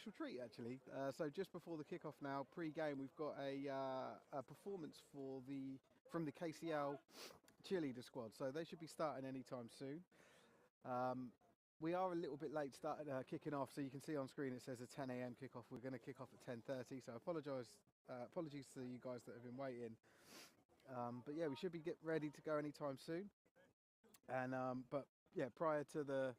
special treat actually. So just before the kickoff now, pre-game, we've got a performance from the KCL cheerleader squad. So they should be starting anytime soon. We are a little bit late kicking off, so you can see on screen it says a 10 a.m. kickoff. We're going to kick off at 10:30, so apologies to you guys that have been waiting. But yeah, we should be ready to go anytime soon. And but yeah, prior to the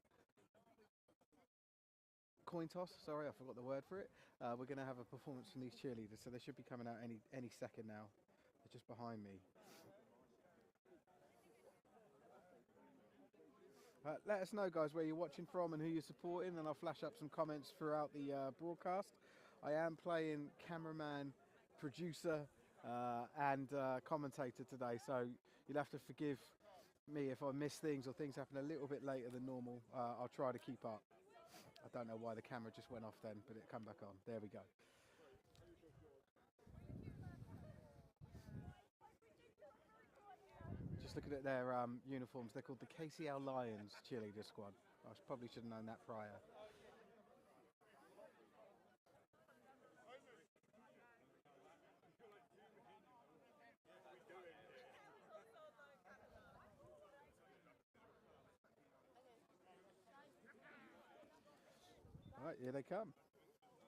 coin toss, sorry, I forgot the word for it. We're going to have a performance from these cheerleaders, so they should be coming out any second now. They're just behind me. Let us know, guys, where you're watching from and who you're supporting, and I'll flash up some comments throughout the broadcast. I am playing cameraman, producer, and commentator today, so you'll have to forgive me if I miss things or things happen a little bit later than normal. I'll try to keep up. I don't know why the camera just went off then, but it come back on. There we go. Just looking at their uniforms, they're called the KCL Lions cheerleader squad. I probably should have known that prior. All right, here they come.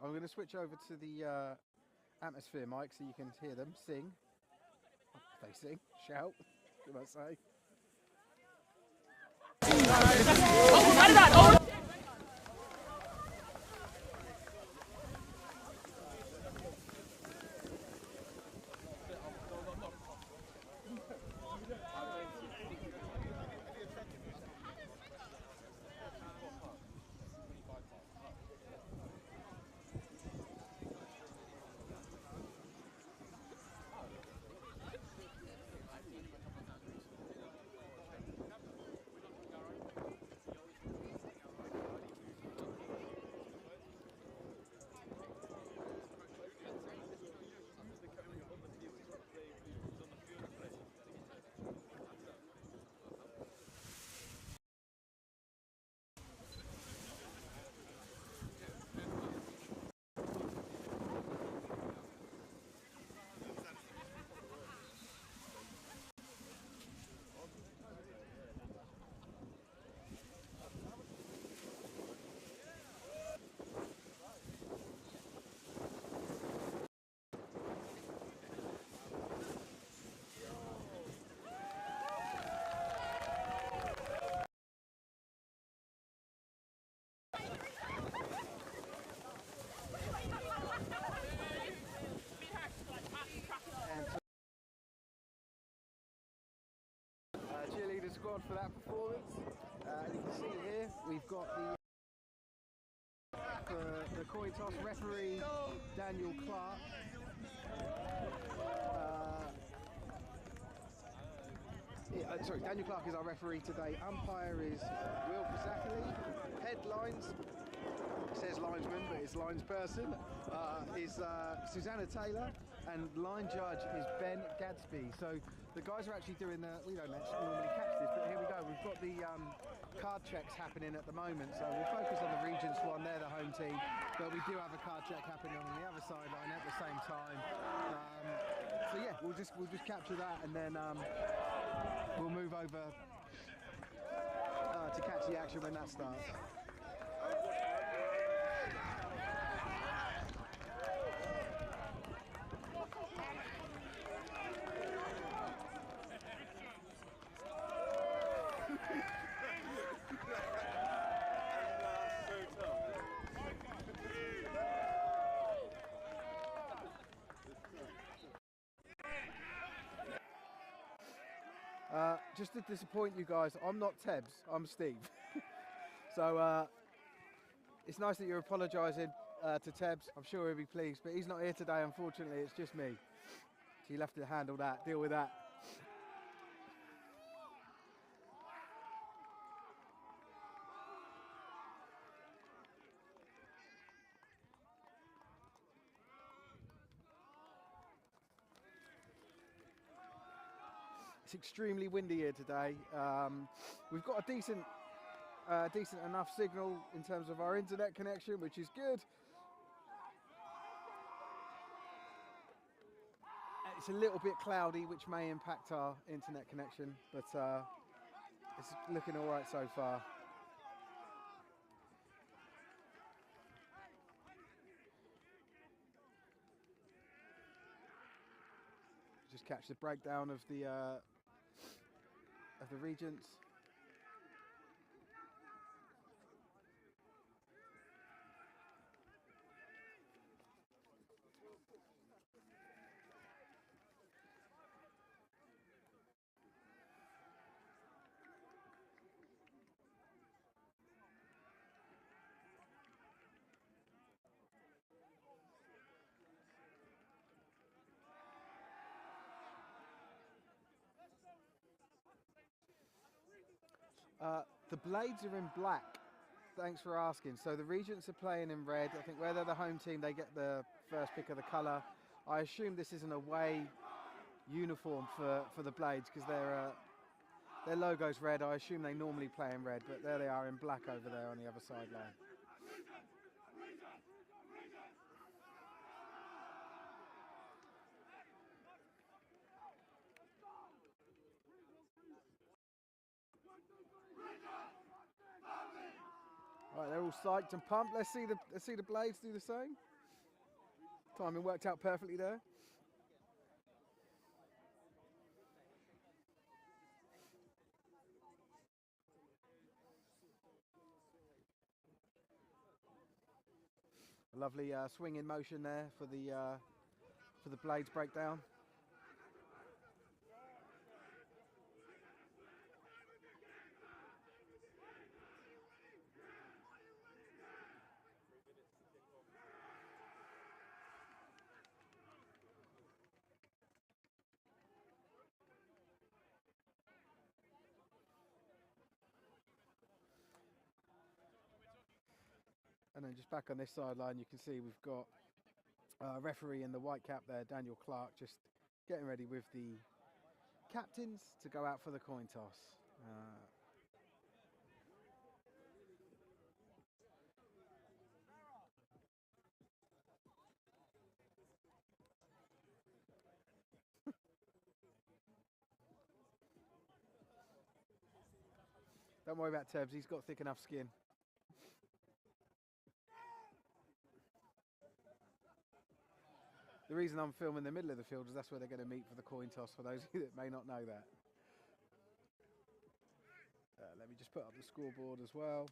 I'm going to switch over to the atmosphere mic so you can hear them sing. They sing, shout, should I say. Cheerleader squad for that performance. You can see here we've got the coin toss referee Daniel Clark. Daniel Clark is our referee today. Umpire is Will Kazakali. Headlines, it says linesman, but it's lines person, is Susanna Taylor, and line judge is Ben Gadsby. So the guys are actually doing we don't normally catch this, but here we go. We've got the card checks happening at the moment, so we'll focus on the Regents one. They're the home team, but we do have a card check happening on the other sideline at the same time. So yeah, we'll just capture that, and then we'll move over to catch the action when that starts. Just to disappoint you guys, I'm not Tebs, I'm Steve. So it's nice that you're apologising to Tebs. I'm sure he'll be pleased, but he's not here today, unfortunately. It's just me. So you'll have to handle that, deal with that. It's extremely windy here today. We've got a decent enough signal in terms of our internet connection, which is good. It's a little bit cloudy, which may impact our internet connection, but it's looking all right so far. Just catch the breakdown of the Regents. The blades are in black. Thanks for asking. So the Regents are playing in red. I think where they're the home team, they get the first pick of the colour. I assume this is an away uniform for the Blades because their logo's red. I assume they normally play in red, but there they are in black over there on the other sideline. Right, they're all psyched and pumped. Let's see the Blades do the same. Timing worked out perfectly there. A lovely swing in motion there for the Blades breakdown. And then just back on this sideline, you can see we've got referee in the white cap there, Daniel Clark, just getting ready with the captains to go out for the coin toss. Don't worry about Tebs, he's got thick enough skin. The reason I'm filming the middle of the field is that's where they're going to meet for the coin toss, for those of you that may not know that. Let me just put up the scoreboard as well.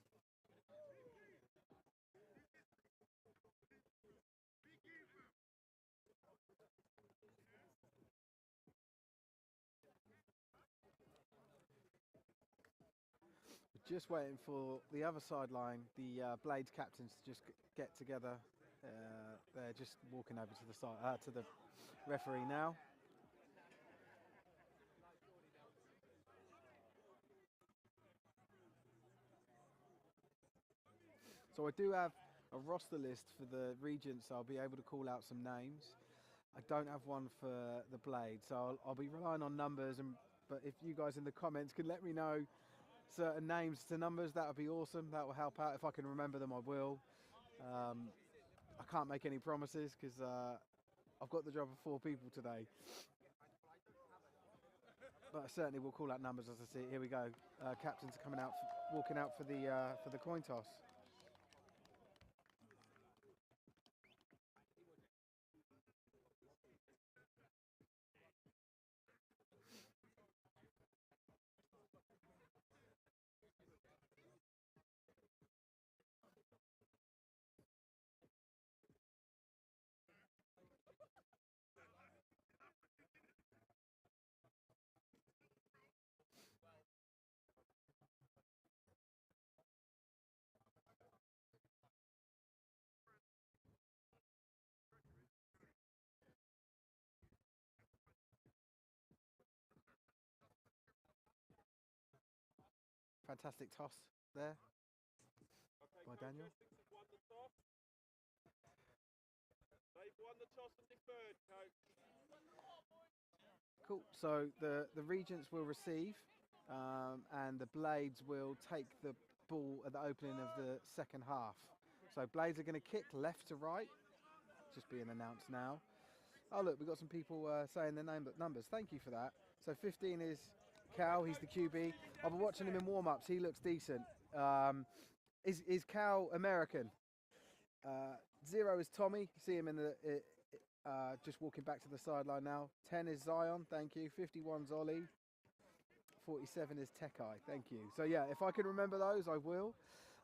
We're just waiting for the other sideline, the Blades captains, to just get together. They're just walking over to the side, to the referee now. So I do have a roster list for the Regents, so I'll be able to call out some names. I don't have one for the Blades, so I'll be relying on numbers. But if you guys in the comments can let me know certain names to numbers, that would be awesome. That will help out. If I can remember them, I will. I can't make any promises because I've got the job of 4 people today. But I certainly will call out numbers as I see it. Here we go. Captains are coming out, walking out for the coin toss. Fantastic toss there by Daniel. They've won the toss and deferred, coach. Cool. So the Regents will receive, and the Blades will take the ball at the opening of the second half. So Blades are going to kick left to right, just being announced now. Oh look, we've got some people saying their numbers. Thank you for that. So 15 is Cal, he's the QB. I've been watching him in warm-ups, he looks decent. Is Cal American? 0 is Tommy, see him in the just walking back to the sideline now. 10 is Zion, thank you. 51 is Ollie. 47 is Tekai, thank you. So yeah, if I can remember those, I will.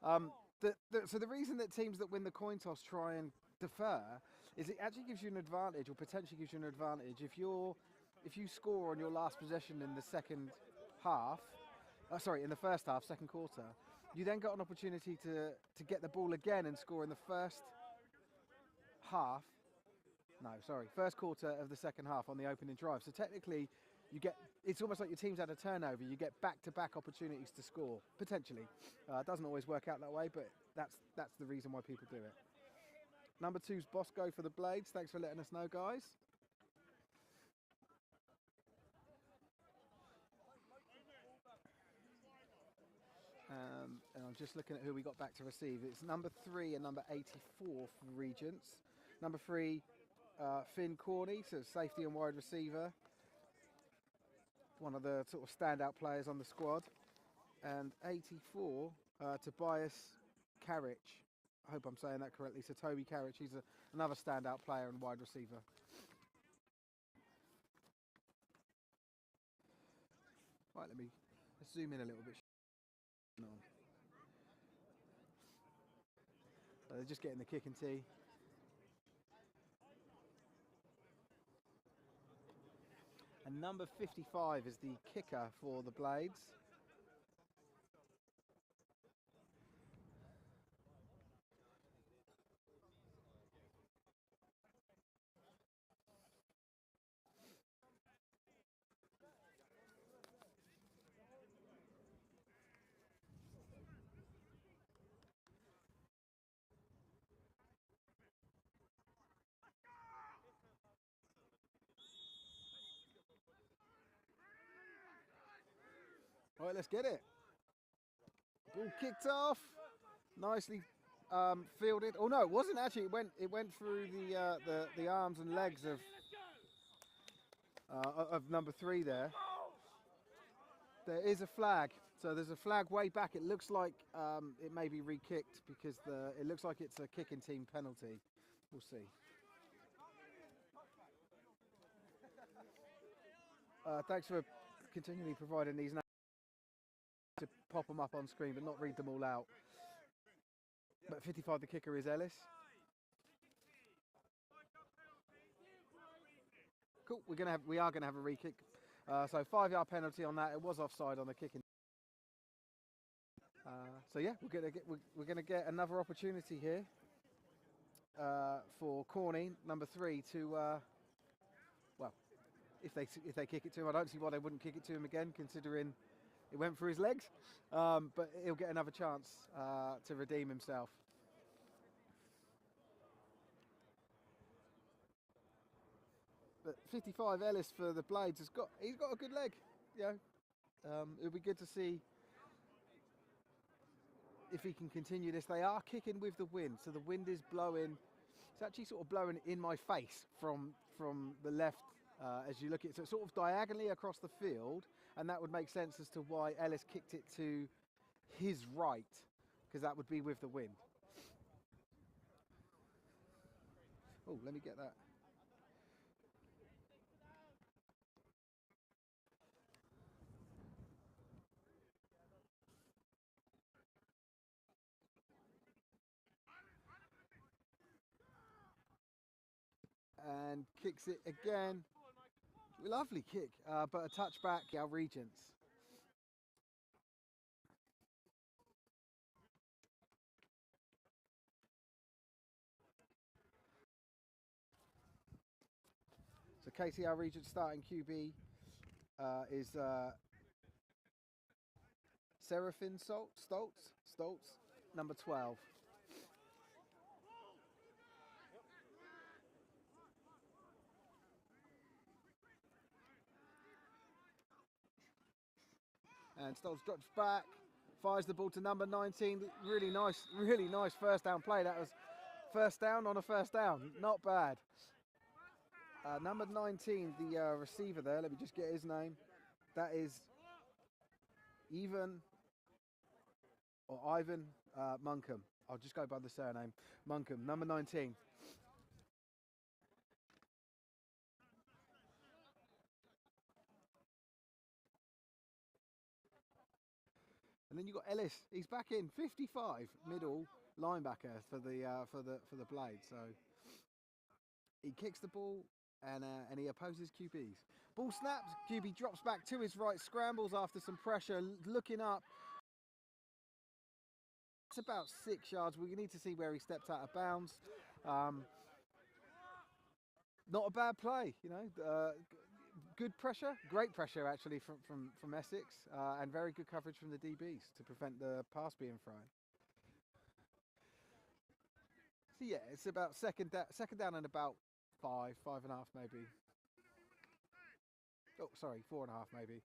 So the reason that teams that win the coin toss try and defer is it actually gives you an advantage, or potentially gives you an advantage if you score on your last possession in the second half. In the first half, second quarter, you then got an opportunity to get the ball again and score in the first quarter of the second half on the opening drive. So technically, it's almost like your team's had a turnover. You get back-to-back opportunities to score, potentially. It doesn't always work out that way, but that's the reason why people do it. Number 2's Bosco for the Blades. Thanks for letting us know, guys. And I'm just looking at who we got back to receive. It's number 3 and number 84 for Regents. Number 3, Finn Corney, so safety and wide receiver. One of the sort of standout players on the squad. And 84, Tobias Carriage. I hope I'm saying that correctly. So Toby Carriage, he's another standout player and wide receiver. Right, let's zoom in a little bit. So they're just getting the kicking tee. And number 55 is the kicker for the Blades. All right, let's get it. Ball kicked off. Nicely fielded. Oh no, it wasn't actually. It went through the arms and legs of number 3 there. There is a flag. So there's a flag way back. It looks like it may be re-kicked because it looks like it's a kicking team penalty. We'll see. Thanks for continually providing these names to pop them up on screen, but not read them all out. But 55, the kicker is Ellis. Cool. We are gonna have a re-kick. So 5-yard penalty on that. It was offside on the kicking. So yeah, we're gonna get another opportunity here for Corney, number 3, to well, if they kick it to him, I don't see why they wouldn't kick it to him again, considering it went through his legs. But he'll get another chance to redeem himself. But 55 Ellis for the Blades he's got a good leg. Yeah, it'll be good to see if he can continue this. They are kicking with the wind, so the wind is blowing. It's actually sort of blowing in my face from the left as you look at it. So it's sort of diagonally across the field, and that would make sense as to why Ellis kicked it to his right, because that would be with the wind. Oh, let me get that. And kicks it again. Lovely kick, but a touchback, our Regents. So KCL Regents starting QB is Seraphin Stoltz, number 12. And Stoltz drops back, fires the ball to number 19. Really nice first down play. That was first down on a first down. Not bad. Number 19, the receiver there. Let me just get his name. That is Ivan Munkham. I'll just go by the surname. Munkham, number 19. And then you've got Ellis. He's back in, 55, middle linebacker for the Blade. So he kicks the ball and he opposes QBs. Ball snaps. QB drops back to his right, scrambles after some pressure, looking up. It's about 6 yards. We need to see where he stepped out of bounds. Not a bad play, you know. Good pressure, great pressure actually from Essex, and very good coverage from the DBs to prevent the pass being thrown. So yeah, it's about second down and about 5.5 maybe. Oh, sorry, 4.5 maybe.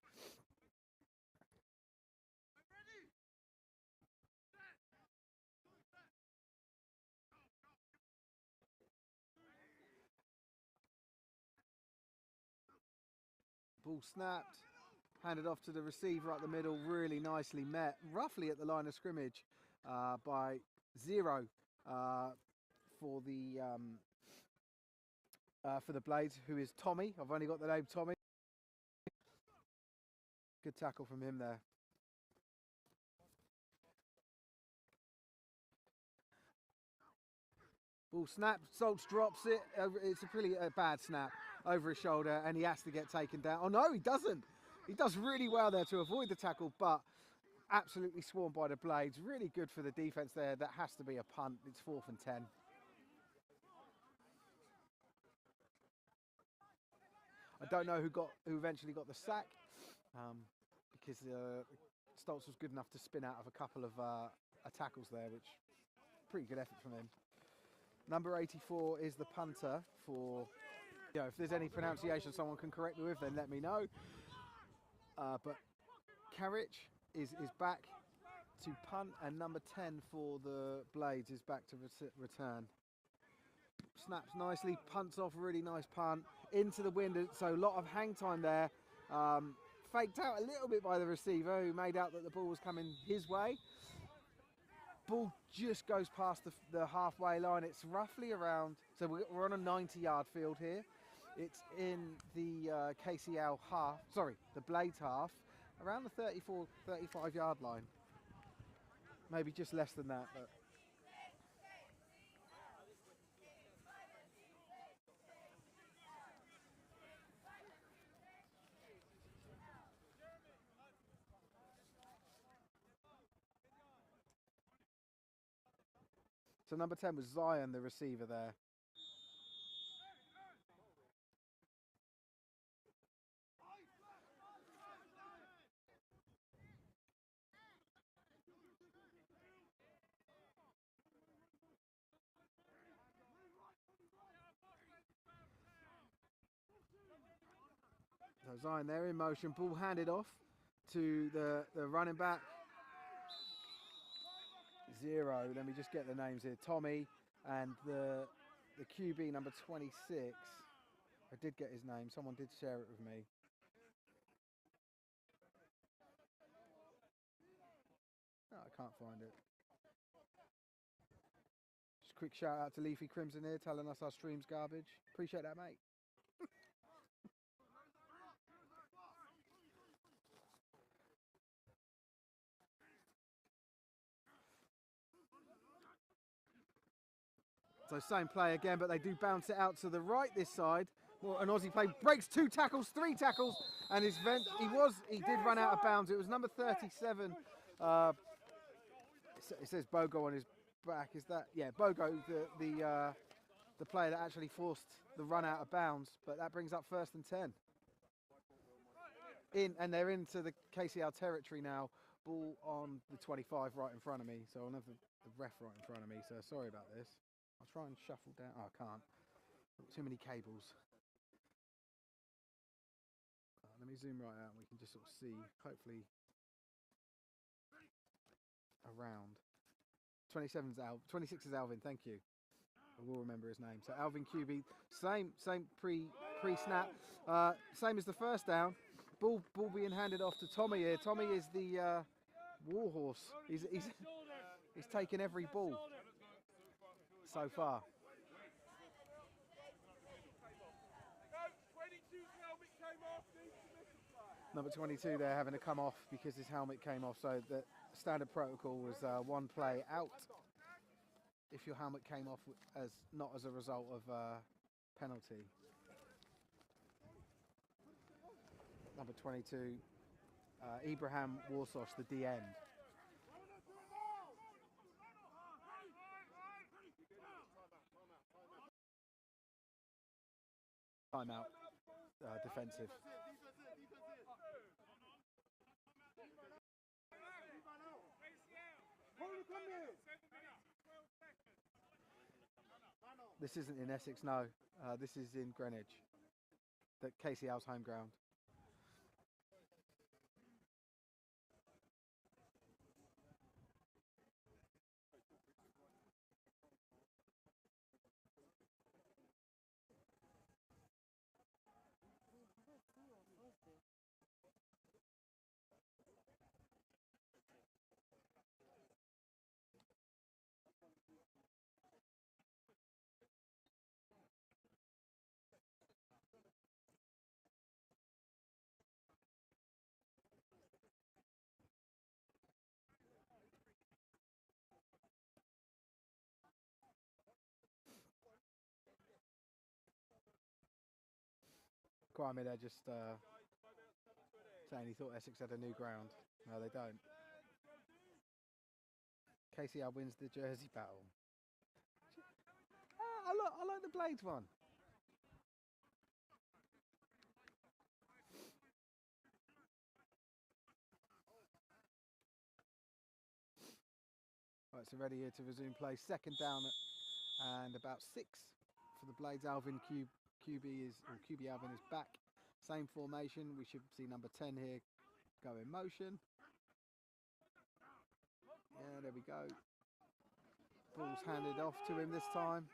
Ball snapped, handed off to the receiver up the middle, really nicely met, roughly at the line of scrimmage by 0 for the Blades, who is Tommy. I've only got the name Tommy. Good tackle from him there. Ball snapped, Saltz drops it. It's a pretty bad snap over his shoulder, and he has to get taken down. Oh no, he doesn't. He does really well there to avoid the tackle, but absolutely swarmed by the Blades. Really good for the defense there. That has to be a punt. It's 4th and 10. I don't know who eventually got the sack, because Stoltz was good enough to spin out of a couple of tackles there, which pretty good effort from him. Number 84 is the punter for, you know, if there's any pronunciation someone can correct me with, then let me know. But Karich is back to punt, and number 10 for the Blades is back to return. Snaps nicely, punts off, really nice punt into the wind, so a lot of hang time there. Faked out a little bit by the receiver, who made out that the ball was coming his way. Ball just goes past the halfway line. It's roughly around, so we're on a 90-yard field here. It's in the KCL half, sorry, the Blades half, around the 34, 35-yard line. Maybe just less than that, but. So number 10 was Zion, the receiver there. So Zion there in motion, ball handed off to the running back. 0, let me just get the names here. Tommy, and the QB number 26. I did get his name, someone did share it with me. No, I can't find it. Just a quick shout out to Leafy Crimson here, telling us our stream's garbage. Appreciate that, mate. So same play again, but they do bounce it out to the right this side. Well, an Aussie play breaks 2 tackles, 3 tackles, and he did run out of bounds. It was number 37. It says Bogo on his back. Is that, yeah, Bogo, the player that actually forced the run out of bounds, but that brings up 1st and 10. And they're into the KCL territory now. Ball on the 25 right in front of me, so I'll have the ref right in front of me, so sorry about this. I'll try and shuffle down. Oh, I can't. Too many cables. Let me zoom right out and we can just sort of see, hopefully, around. 26 is Alvin, thank you. I will remember his name. So Alvin QB, same pre-snap, same as the first down. Ball being handed off to Tommy here. Tommy is the warhorse. He's taken every ball so far. Number 22 there having to come off because his helmet came off. So the standard protocol was one play out if your helmet came off not as a result of penalty. Number 22, Ibrahim Warsos, the D end. Timeout, defensive. This isn't in Essex, no. This is in Greenwich, the KCL's home ground. Crime there just saying he thought Essex had a new ground. No, they don't. KCL wins the jersey battle. I like the Blades one. Right, so ready here to resume play. Second down and about 6 for the Blades. Alvin QB Alvin is back. Same formation. We should see number 10 here go in motion. Yeah, there we go. Ball's handed off to him this time.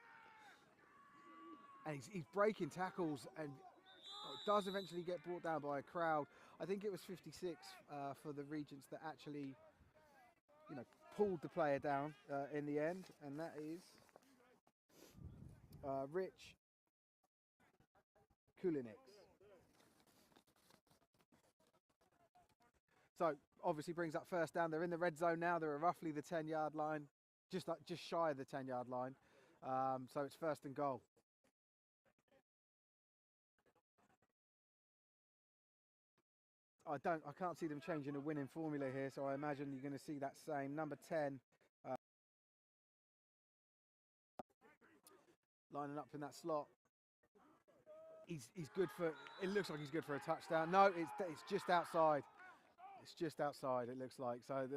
And he's breaking tackles and does eventually get brought down by a crowd. I think it was 56 for the Regents that actually, pulled the player down in the end. And that is Rich Kulinix. So obviously brings up first down. They're in the red zone now. They're at roughly the 10-yard line, just shy of the 10-yard line. So it's first and goal. I can't see them changing the winning formula here, so I imagine you're going to see that same number 10 lining up in that slot. He's good for. It looks like he's good for a touchdown. No, it's just outside. It's just outside. It looks like so.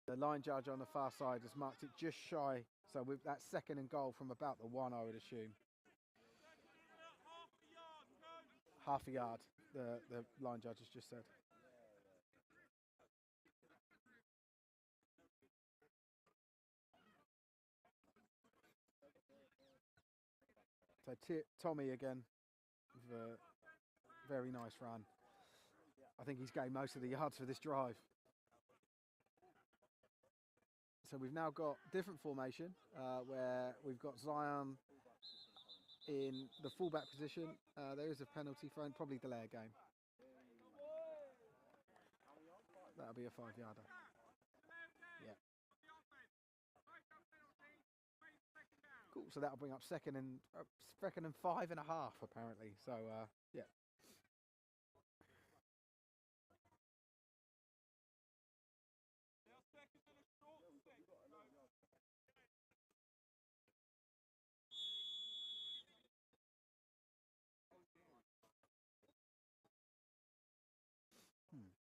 The line judge on the far side has marked it just shy. So with that second and goal from about the 1, I would assume. Half a yard, the line judge has just said. So Tommy again, with a very nice run. I think he's gained most of the yards for this drive. So we've now got different formation where we've got Zion in the fullback position. There is a penalty thrown, probably delay a game. That'll be a 5-yarder. Yeah. Cool. So that'll bring up second and 5.5 apparently. So yeah.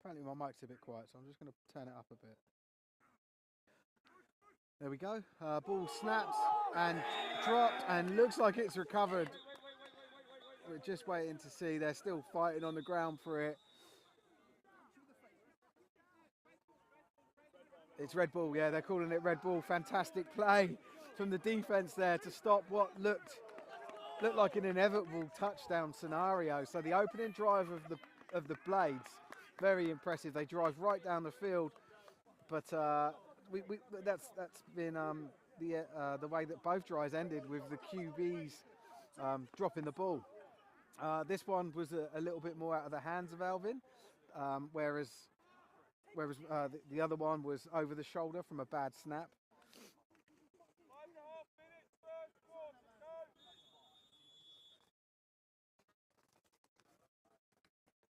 Apparently my mic's a bit quiet, so I'm just going to turn it up a bit. There we go. Ball snaps and dropped and looks like it's recovered. We're just waiting to see. They're still fighting on the ground for it. It's red ball, yeah, they're calling it red ball. Fantastic play from the defence there to stop what looked like an inevitable touchdown scenario. So the opening drive of the Blades, very impressive. They drive right down the field, but that's been the way that both drives ended, with the QBs dropping the ball. This one was a little bit more out of the hands of Alvin, whereas the other one was over the shoulder from a bad snap.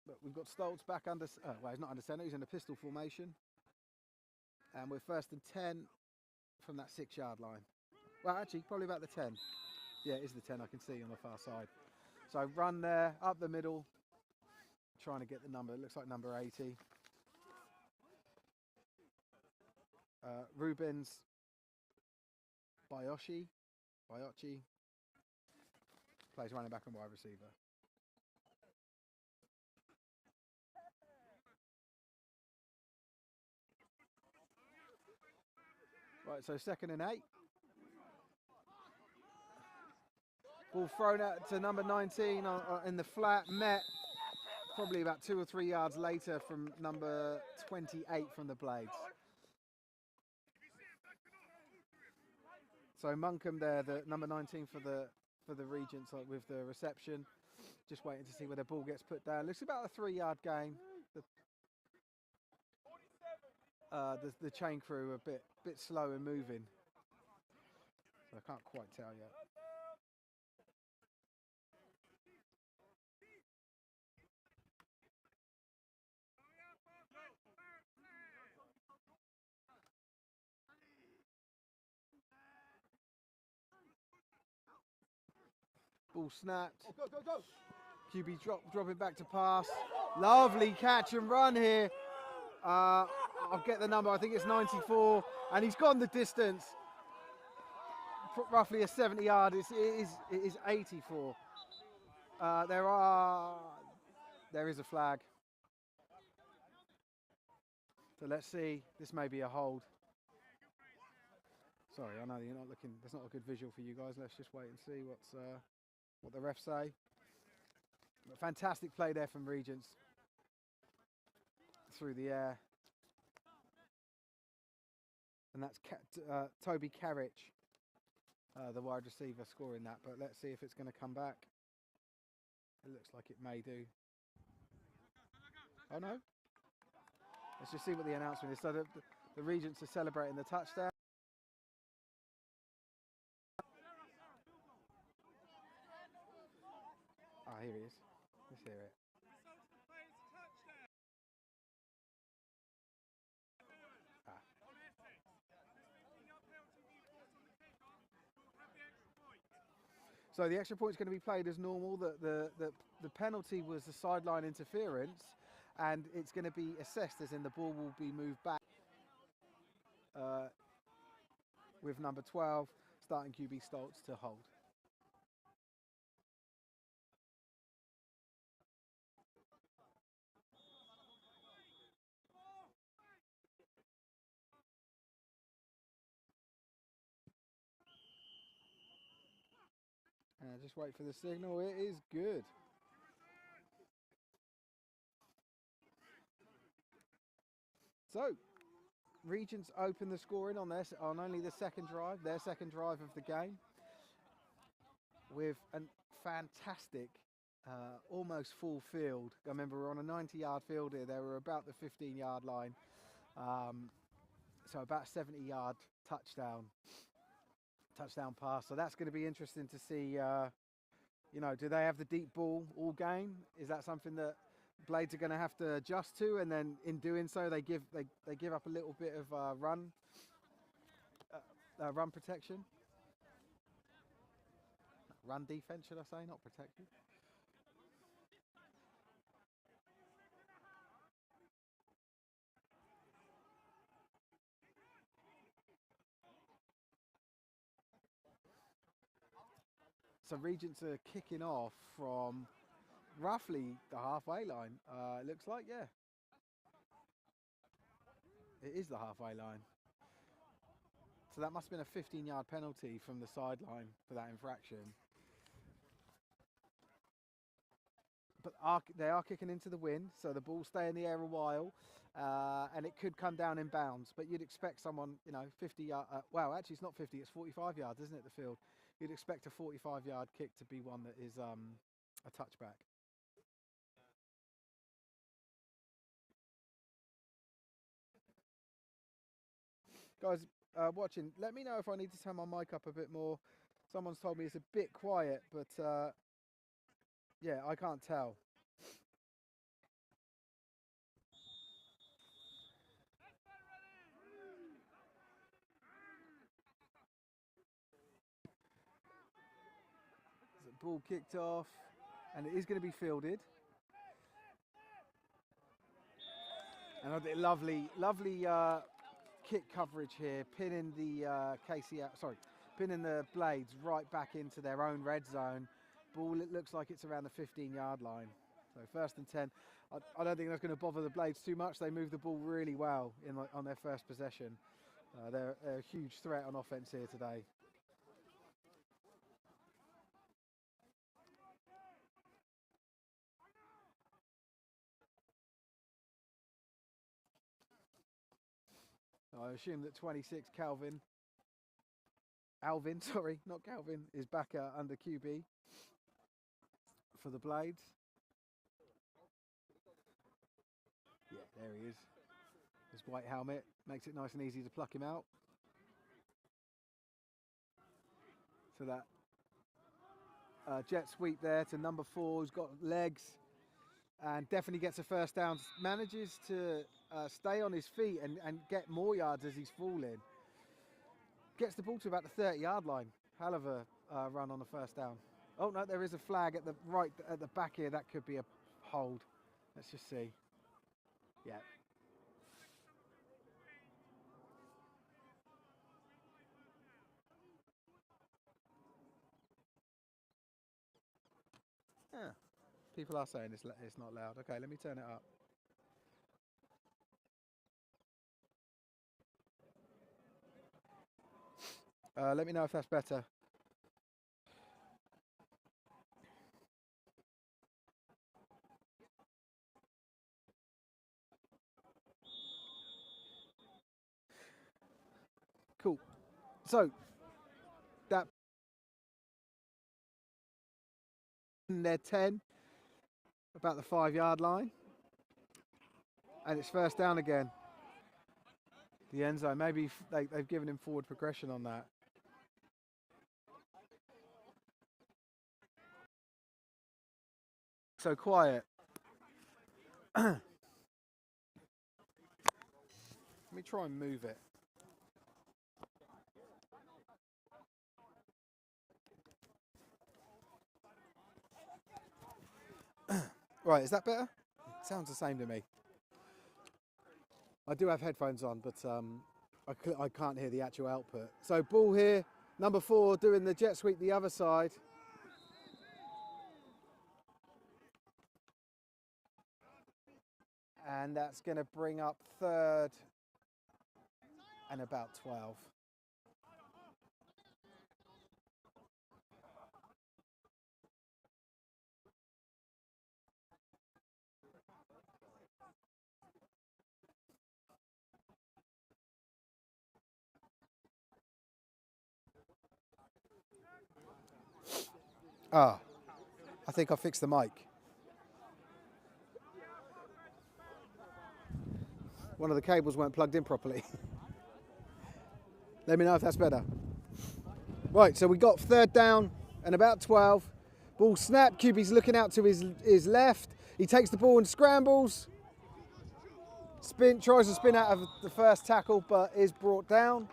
But we've got Stoltz back under, well, he's not under centre, he's in a pistol formation. And we're 1st and 10 from that 6-yard line. Well, actually, probably about the 10. Yeah, it is the 10, I can see on the far side. So run there, up the middle, trying to get the number. It looks like number 80. Rubens Biochi plays running back and wide receiver. Right, so 2nd and 8. Ball thrown out to number 19 in the flat, met probably about 2 or 3 yards later from number 28 from the Blades. So Munkham there, the number 19 for the Regents, with the reception. Just waiting to see where the ball gets put down. Looks about a 3-yard gain. The chain crew a bit slow in moving, so I can't quite tell yet. Ball snapped. QB dropping back to pass. Lovely catch and run here. I'll get the number, I think it's 94, and he's gone the distance. Roughly a 70-yard, it is 84. There is a flag. So let's see, this may be a hold. Sorry, I know you're not looking, that's not a good visual for you guys. Let's just wait and see what the refs say. But fantastic play there from Regents through the air. And that's Toby Carriage, the wide receiver, scoring that. But let's see if it's going to come back. It looks like it may do. Oh no. Let's just see what the announcement is. So the Regents are celebrating the touchdown. Ah, here he is. Let's hear it. So the extra point is going to be played as normal. The penalty was the sideline interference, and it's going to be assessed as in the ball will be moved back with number 12, starting QB Stoltz, to hold. Just wait for the signal. It is good. So, Regents open the scoring on only the second drive, their second drive of the game, with a fantastic, almost full field. I remember we're on a 90-yard field here. They were about the 15-yard line, so about 70-yard touchdown pass. So that's going to be interesting to see. Do they have the deep ball all game? Is that something that Blades are going to have to adjust to, and then in doing so they give up a little bit of run protection, run defense, should I say, not protection. So Regents are kicking off from roughly the halfway line. It looks like, yeah. It is the halfway line. So that must have been a 15-yard penalty from the sideline for that infraction. But they are kicking into the wind, so the ball stay in the air a while, and it could come down in bounds. But you'd expect someone, 50 yard. Well, actually, it's not 50; it's 45 yards, isn't it? The field. You'd expect a 45-yard kick to be one that is a touchback. Guys, watching, let me know if I need to turn my mic up a bit more. Someone's told me it's a bit quiet, but yeah, I can't tell. The ball kicked off, and it is going to be fielded. And I did lovely kick coverage here, pinning the pinning the Blades right back into their own red zone. Ball, it looks like it's around the 15-yard line. So 1st and 10. I don't think that's going to bother the Blades too much. They move the ball really well on their first possession. They're a huge threat on offense here today. I assume that 26 Alvin, sorry, not Calvin, is back under QB for the Blades. Yeah, there he is. His white helmet makes it nice and easy to pluck him out. So that jet sweep there to number 4, who's got legs and definitely gets a first down. Manages to stay on his feet and get more yards as he's falling. Gets the ball to about the 30-yard line. Hell of a run on the first down. Oh no, there is a flag at the back here. That could be a hold. Let's just see. Yeah. Yeah. People are saying it's not loud. Okay, let me turn it up. Let me know if that's better. Cool. So that they're 10, about the 5-yard line, and it's first down again. The end zone. Maybe they've given him forward progression on that. So quiet. Let me try and move it. Right, is that better? Sounds the same to me. I do have headphones on, but I can't hear the actual output. So ball here, number 4 doing the jet sweep the other side. And that's going to bring up 3rd and about 12. I think I fixed the mic. One of the cables weren't plugged in properly. Let me know if that's better. Right, so we got 3rd down and about 12. Ball snap, QB's looking out to his left. He takes the ball and scrambles. Tries to spin out of the first tackle, but is brought down.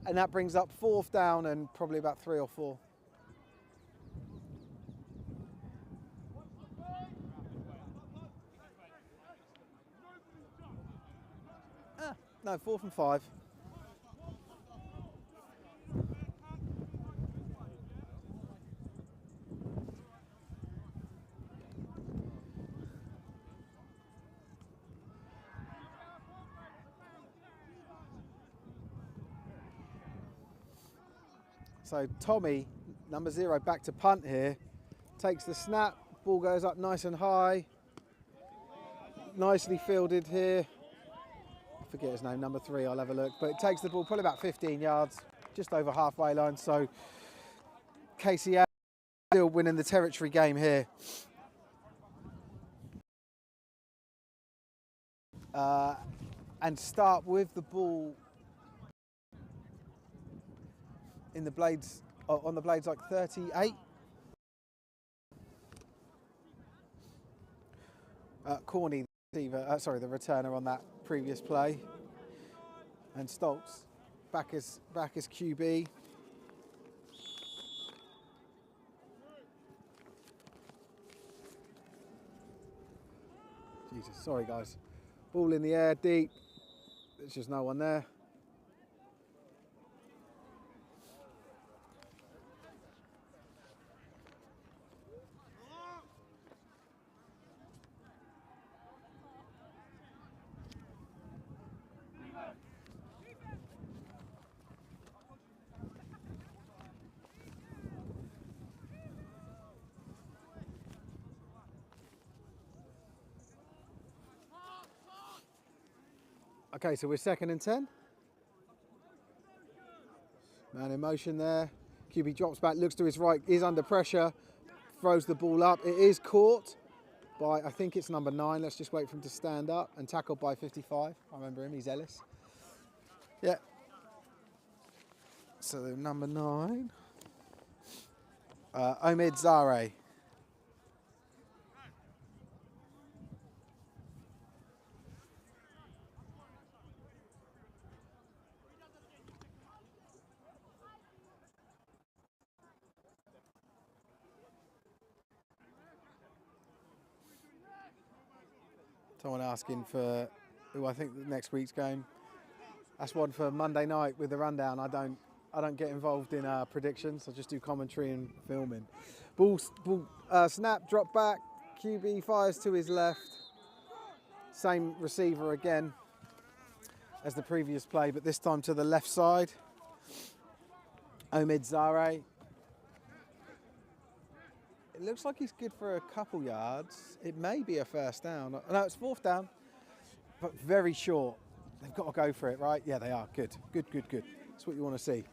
And that brings up 4th down and probably about 3 or 4. No, 4th and 5. So Tommy, number 0, back to punt here. Takes the snap, ball goes up nice and high. Nicely fielded here. I forget his name, number 3, I'll have a look. But it takes the ball probably about 15 yards, just over halfway line. So KCL still winning the territory game here. And start with the ball in the blades, on the blades like 38. Corney, the returner on that previous play. And Stoltz back as QB. Jesus, sorry guys. Ball in the air, deep. There's just no one there. Okay, so we're 2nd and 10. Man in motion there. QB drops back, looks to his right, is under pressure, throws the ball up. It is caught by, I think it's number 9. Let's just wait for him to stand up, and tackled by 55. I remember him, he's Ellis. Yeah. So number 9. Omid Zare. Someone asking for who I think the next week's game. That's one for Monday night with the rundown. I don't get involved in predictions. I just do commentary and filming. Ball snap, drop back. QB fires to his left. Same receiver again as the previous play, but this time to the left side. Omid Zare. It looks like he's good for a couple yards. It may be a first down. No, it's 4th down, but very short. They've got to go for it, right? Yeah, they are. Good. That's what you want to see.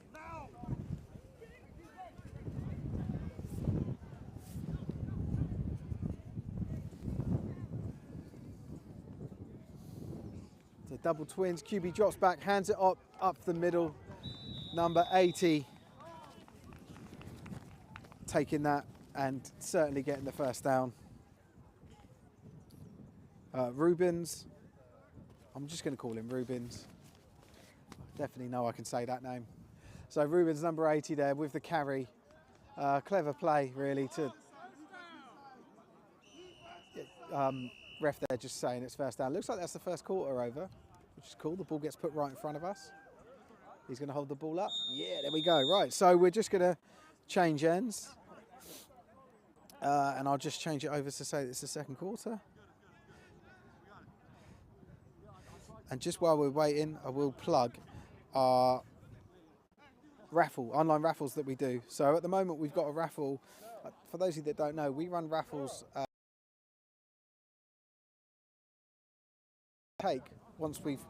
So double twins. QB drops back, hands it up the middle. Number 80 taking that and certainly getting the first down. Rubens. I'm just going to call him Rubens. Definitely know I can say that name. So Rubens, number 80 there with the carry. Clever play, really, to ref there just saying it's first down. Looks like that's the first quarter over, which is cool. The ball gets put right in front of us. He's going to hold the ball up. Yeah, there we go. Right, so we're just going to change ends. And I'll just change it over to say it's the 2nd quarter. And just while we're waiting, I will plug our online raffles that we do. So at the moment, we've got a raffle. For those of you that don't know, we run raffles once we've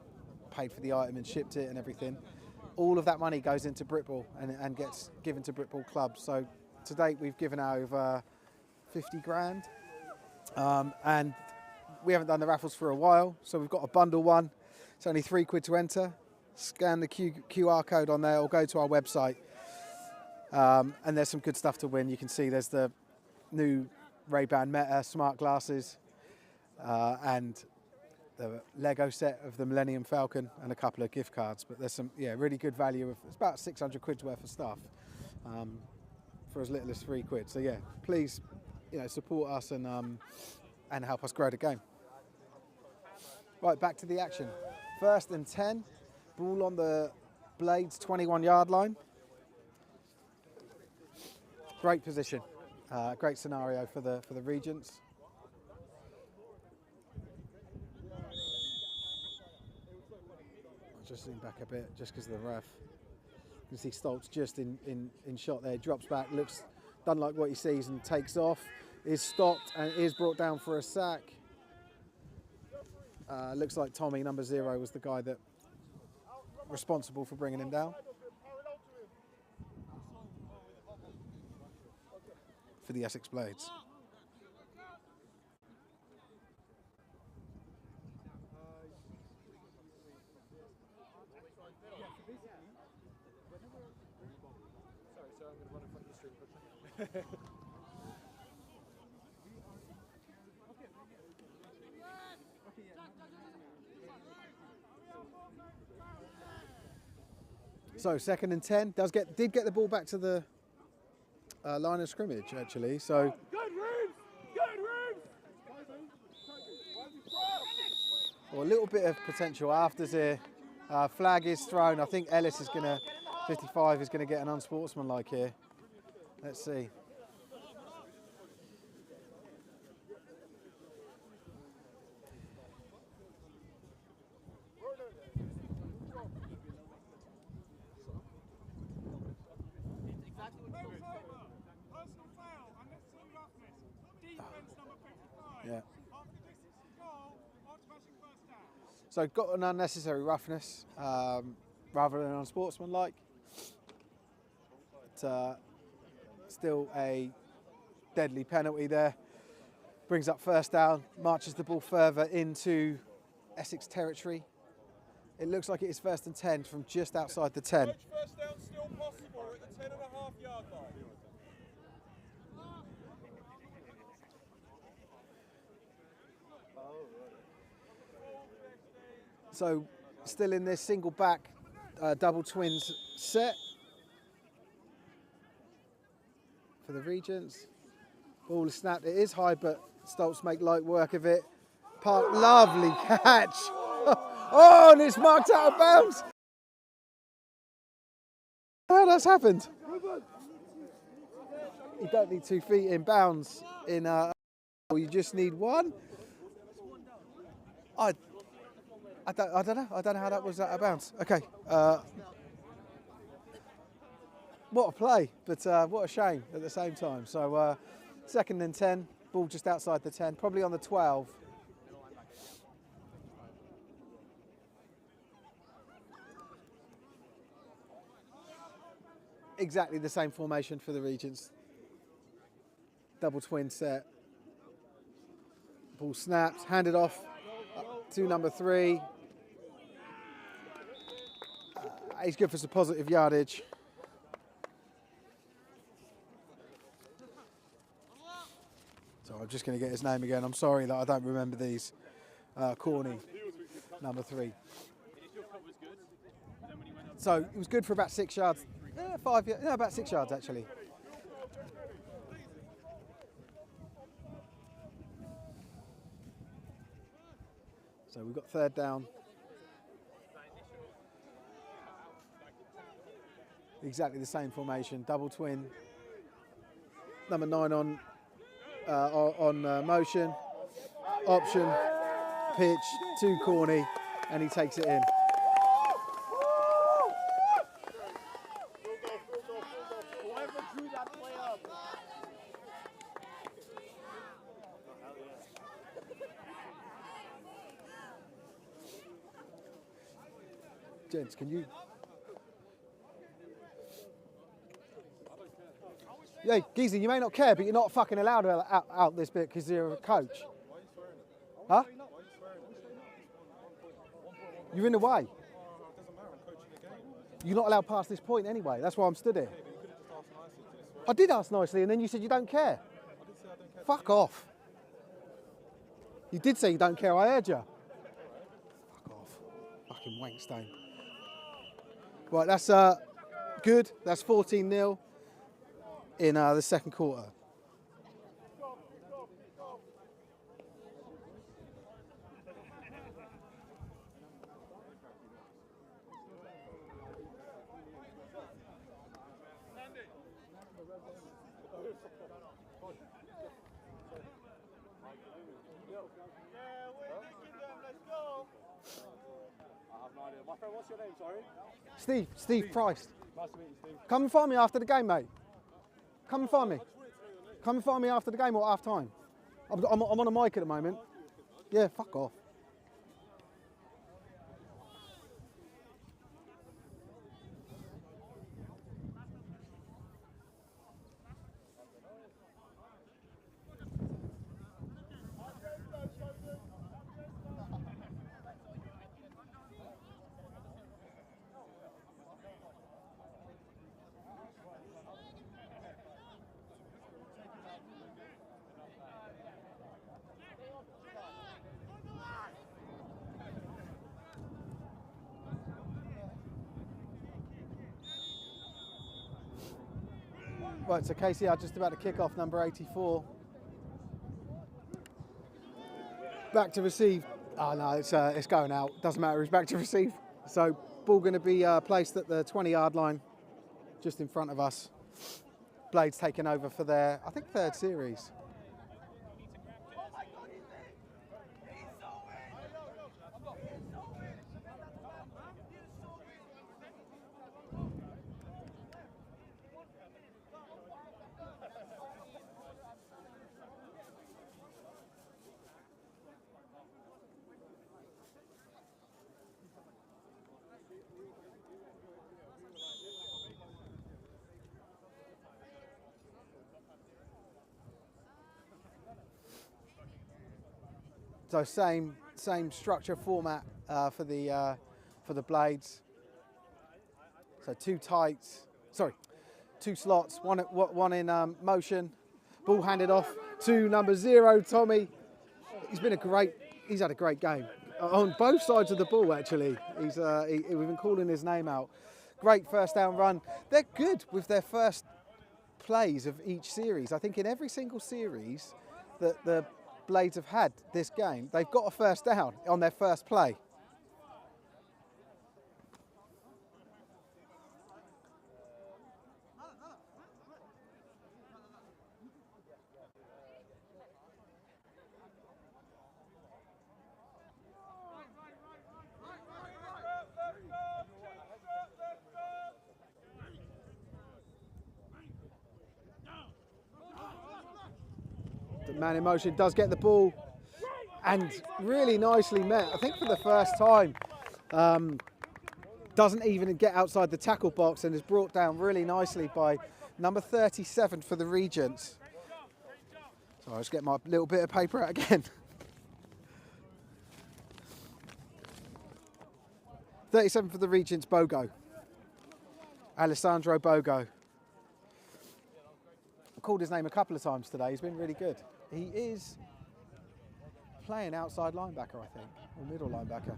paid for the item and shipped it and everything. All of that money goes into Britball and gets given to Britball clubs. So to date, we've given out over 50 grand. And we haven't done the raffles for a while. So we've got a bundle one. It's only £3 to enter. Scan the QR code on there or go to our website. And there's some good stuff to win. You can see there's the new Ray-Ban Meta smart glasses and the Lego set of the Millennium Falcon and a couple of gift cards. But there's some, really good value. It's about £600 worth of stuff for as little as £3. So please, support us and help us grow the game. Right, back to the action. 1st and 10, ball on the Blades 21-yard line. Great position, great scenario for the Regents. I'll just zoom back a bit, just because of the ref. You can see Stoltz just in shot there. Drops back, looks doesn't like what he sees and takes off. Is stopped and is brought down for a sack. Looks like Tommy, number 0, was the guy that responsible for bringing him down. For the Essex Blades. So 2nd and 10 did get the ball back to the line of scrimmage actually. So well, a little bit of potential afters here. Flag is thrown. I think Ellis is 55 is gonna get an unsportsmanlike here. Let's see. Yeah. So got an unnecessary roughness rather than unsportsmanlike. But, still a deadly penalty there. Brings up 1st down, marches the ball further into Essex territory. It looks like it is 1st and 10 from just outside the 10. First down still possible at the 10.5-yard line. So still in this single back double twins set for the Regents. Ball is snapped. It is high, but Stoltz make light work of it. Lovely catch. Oh, and it's marked out of bounds. How that's happened? You don't need 2 feet in bounds in you just need 1. I don't know. I don't know how that was out of bounds. Okay. What a play, but what a shame at the same time. So 2nd and 10, ball just outside the 10, probably on the 12. Exactly the same formation for the Regents. Double twin set. Ball snaps, handed off to number 3. He's good for some positive yardage. So I'm just going to get his name again. I'm sorry that I don't remember these. Corney, number 3. So it was good for about 6 yards. 5 yards. No, about 6 yards actually. So we've got 3rd down. Exactly the same formation, double twin. Number 9 on motion, option, pitch to Corney, and he takes it in. Gents, can you? Yeah, Geezy, you may not care, but you're not fucking allowed out this bit because you're a coach. Huh? You're in the way. You're not allowed past this point anyway. That's why I'm stood here. I did ask nicely, and then you said you don't care. Fuck off. You did say you don't care. I heard you. Fuck off. Fucking wankstone. Right, that's good. That's 14-0 in the 2nd quarter. My friend, what's your name, sorry? Steve Price. Come and find me after the game, mate. Come and find me. Come and find me after the game or half time. I'm on a mic at the moment. Yeah, fuck off. Right, so KCL just about to kick off, number 84. Back to receive. Oh no, it's going out. Doesn't matter, he's back to receive. So ball going to be placed at the 20-yard line, just in front of us. Blades taking over for their, I think, third series. So same structure format for the blades. So two slots, one in motion. Ball handed off to number 0, Tommy. He's had a great game on both sides of the ball. Actually, we've been calling his name out. Great first down run. They're good with their first plays of each series. I think in every single series that the Blades have had this game, they've got a first down on their first play. The man in motion does get the ball and really nicely met, I think for the first time. Doesn't even get outside the tackle box and is brought down really nicely by number 37 for the Regents. So I'll just get my little bit of paper out again. 37 for the Regents, Bogo. Alessandro Bogo. I called his name a couple of times today. He's been really good. He is playing outside linebacker, I think, or middle linebacker.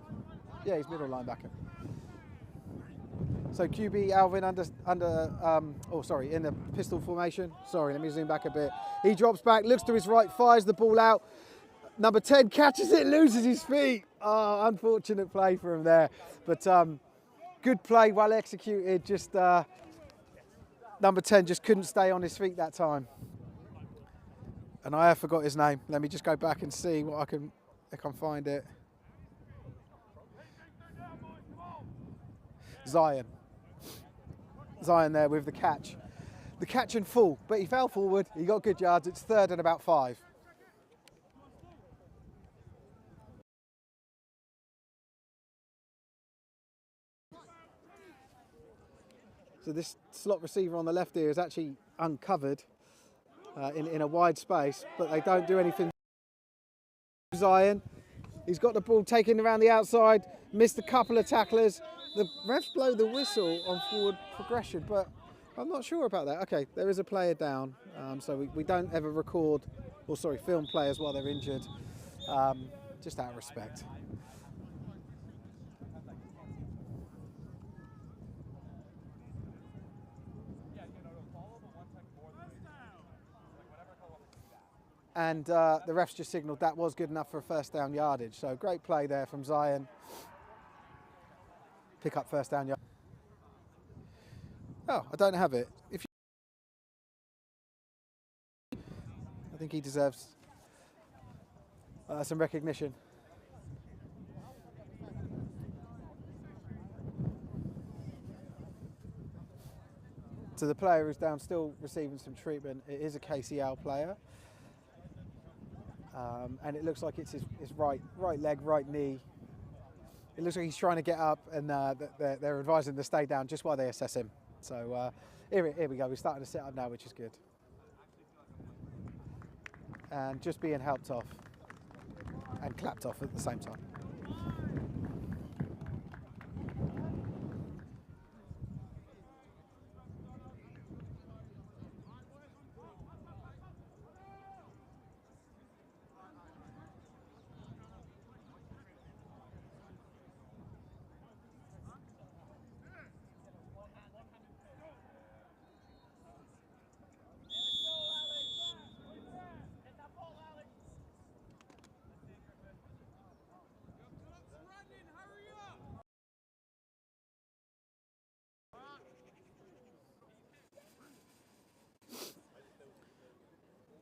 Yeah, he's middle linebacker. So QB Alvin in the pistol formation. Sorry, let me zoom back a bit. He drops back, looks to his right, fires the ball out. Number 10 catches it, loses his feet. Oh, unfortunate play for him there. But good play, well executed. Just number 10 just couldn't stay on his feet that time. And I have forgot his name. Let me just go back and see what I can find it. Zion there with the catch. The catch and full, but he fell forward. He got good yards. It's 3rd and about 5. So this slot receiver on the left here is actually uncovered in a wide space, but they don't do anything. Zion, he's got the ball taken around the outside, missed a couple of tacklers. The refs blow the whistle on forward progression, but I'm not sure about that. Okay, there is a player down, so we don't ever film players while they're injured, just out of respect. And the refs just signalled that was good enough for a first down yardage. So great play there from Zion. Pick up first down yardage. Oh, I don't have it. I think he deserves some recognition. So the player who's down still receiving some treatment. It is a KCL player. And it looks like it's his right leg, right knee. It looks like he's trying to get up, and they're advising to stay down just while they assess him. So here we go. We're starting to sit up now, which is good. And just being helped off and clapped off at the same time.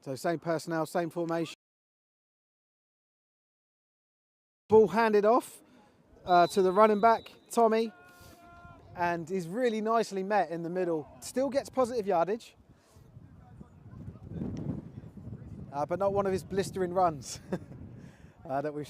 So same personnel, same formation. Ball handed off to the running back, Tommy, and is really nicely met in the middle. Still gets positive yardage, but not one of his blistering runs that we've.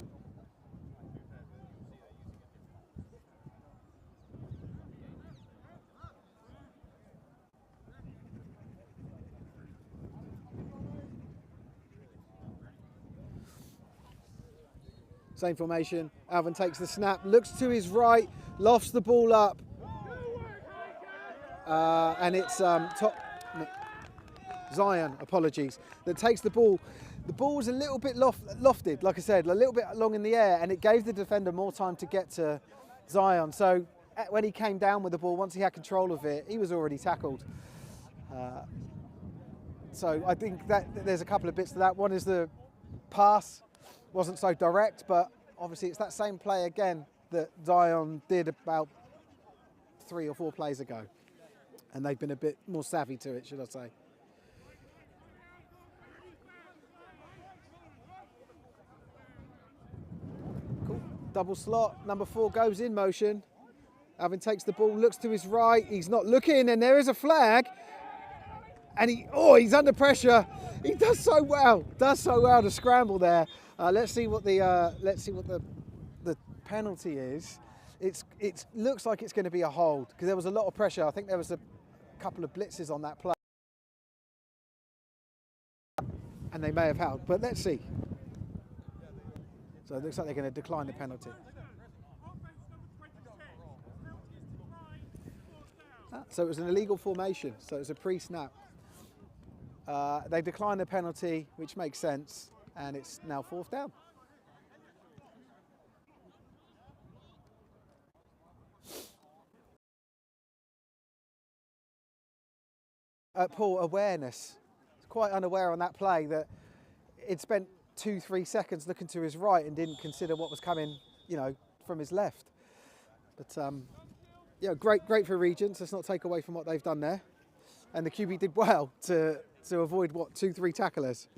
Same formation. Alvin takes the snap, looks to his right, lofts the ball up, and it's Zion, apologies, that takes the ball. The ball was a little bit lofted, like I said, a little bit long in the air, and it gave the defender more time to get to Zion. So when he came down with the ball, once he had control of it, he was already tackled. So I think that there's a couple of bits to that. One is the pass wasn't so direct, but obviously it's that same play again that Zion did about 3 or 4 plays ago. And they've been a bit more savvy to it, should I say. Cool. Double slot, number 4 goes in motion. Alvin takes the ball, looks to his right, he's not looking, and there is a flag. And he's under pressure. He does so well to scramble there. Let's see what the penalty is. It looks like it's going to be a hold because there was a lot of pressure. I think there was a couple of blitzes on that play, and they may have held. But let's see. So it looks like they're going to decline the penalty. So it was an illegal formation. So it was a pre-snap. They declined the penalty, which makes sense, and it's now 4th down. Poor awareness. He's quite unaware on that play that it spent 2-3 seconds looking to his right and didn't consider what was coming, from his left. But yeah, great for Regents. Let's not take away from what they've done there. And the QB did well to avoid 2-3 tacklers.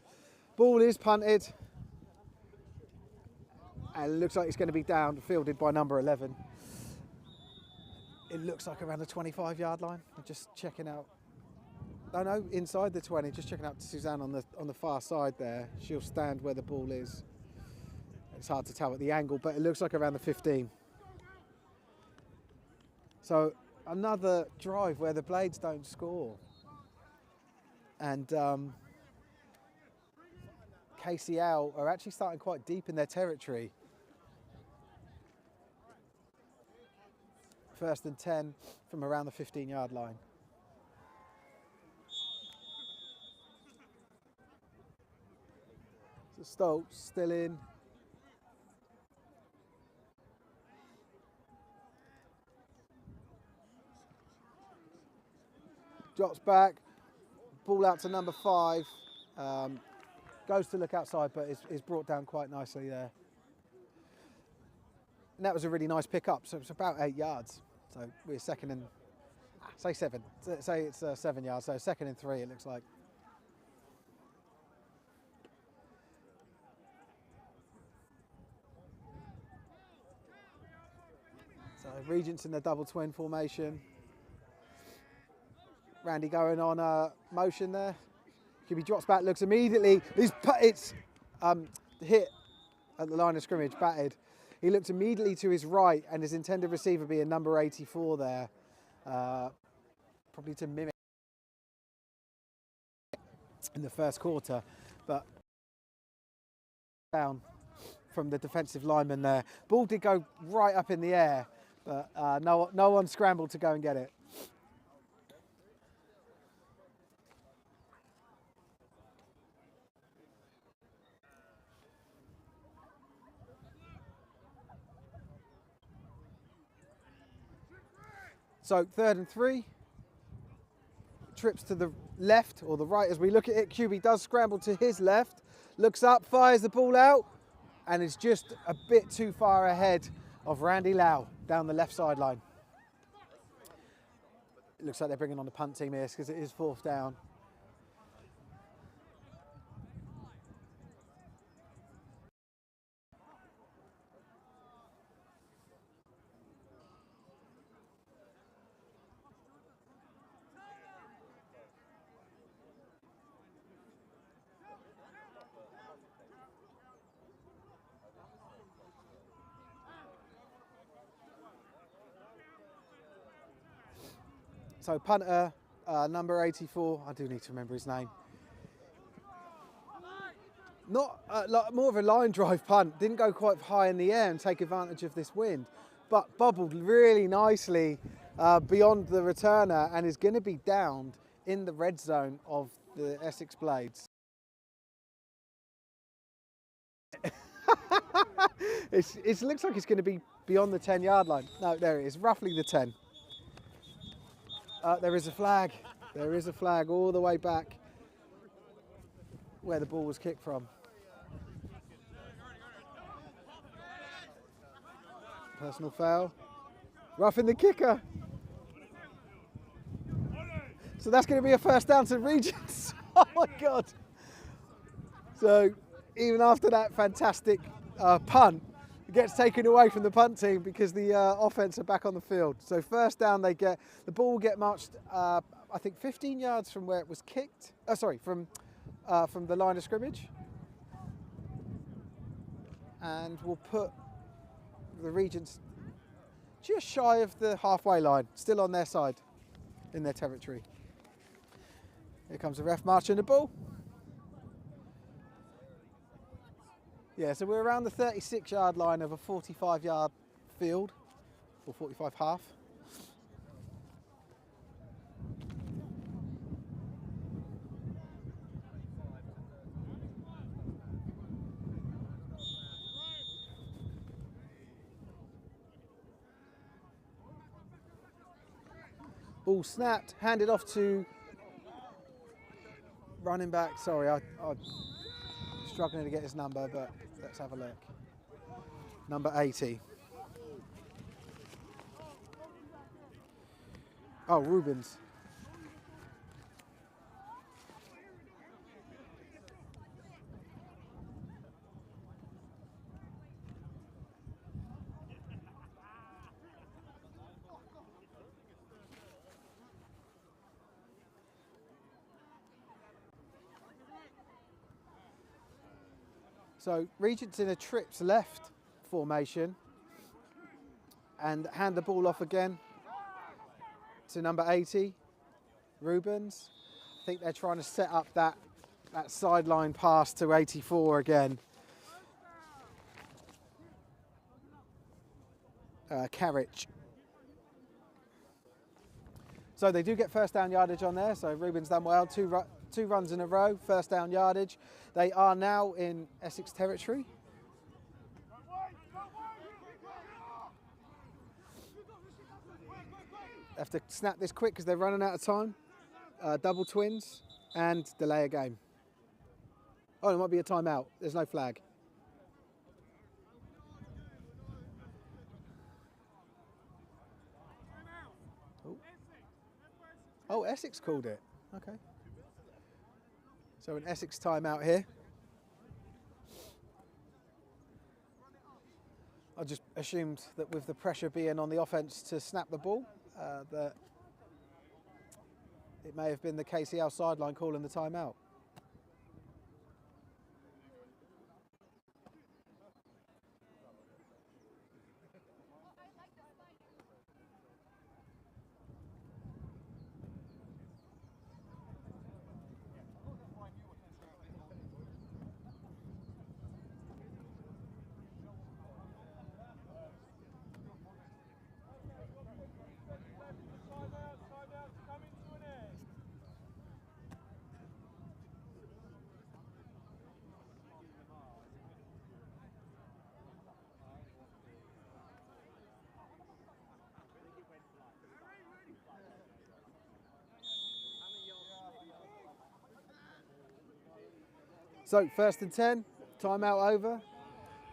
Ball is punted. And it looks like it's going to be down, fielded by number 11. It looks like around the 25-yard line. I'm just checking out. No, inside the 20. Just checking out Suzanne on the far side there. She'll stand where the ball is. It's hard to tell at the angle, but it looks like around the 15. So another drive where the Blades don't score. And KCL are actually starting quite deep in their territory. 1st and 10 from around the 15-yard line. So Stoltz still in. Drops back. Ball out to number 5. Goes to look outside, but is brought down quite nicely there. And that was a really nice pickup. So it's about 8 yards. So we're second and, say 7. Say it's 7 yards. So 2nd and 3, it looks like. So Regents in the double twin formation. Randy going on motion there. QB drops back, looks immediately. It's hit at the line of scrimmage, batted. He looked immediately to his right, and his intended receiver being number 84 there, probably to mimic in the first quarter, but down from the defensive lineman there. Ball did go right up in the air, but no one scrambled to go and get it. So 3rd and 3. Trips to the left or the right as we look at it. QB does scramble to his left, looks up, fires the ball out, and is just a bit too far ahead of Randy Lau down the left sideline. It looks like they're bringing on the punt team here because it is 4th down. So punter, number 84, I do need to remember his name. Not like more of a line drive punt, didn't go quite high in the air and take advantage of this wind, but bobbled really nicely beyond the returner and is going to be downed in the red zone of the Essex Blades. It looks like it's going to be beyond the 10-yard line. No, there it is, roughly the 10. There is a flag. There is a flag all the way back where the ball was kicked from. Personal foul. Roughing the kicker. So that's going to be a 1st down to Regents. Oh my God. So even after that fantastic punt, it gets taken away from the punt team because the offense are back on the field. So 1st down they get, the ball will get marched, I think 15 yards from where it was kicked. From the line of scrimmage. And we'll put the Regents just shy of the halfway line, still on their side, in their territory. Here comes the ref marching the ball. Yeah, so we're around the 36-yard line of a 45-yard field, or 45 half. Ball snapped, handed off to running back. Sorry, I'm struggling to get his number, but let's have a look. Number 80. Oh, Rubens. So Regents in a trips left formation and hand the ball off again to number 80, Rubens. I think they're trying to set up that sideline pass to 84 again. Carriage. So they do get 1st down yardage on there, so Rubens done well, two runs in a row, 1st down yardage. They are now in Essex territory. Have to snap this quick because they're running out of time. Double twins and delay a game. Oh, there might be a timeout. There's no flag. Oh, Essex called it. Okay. So an Essex timeout here. I just assumed that with the pressure being on the offence to snap the ball, that it may have been the KCL sideline calling the timeout. So, 1st and 10, timeout over.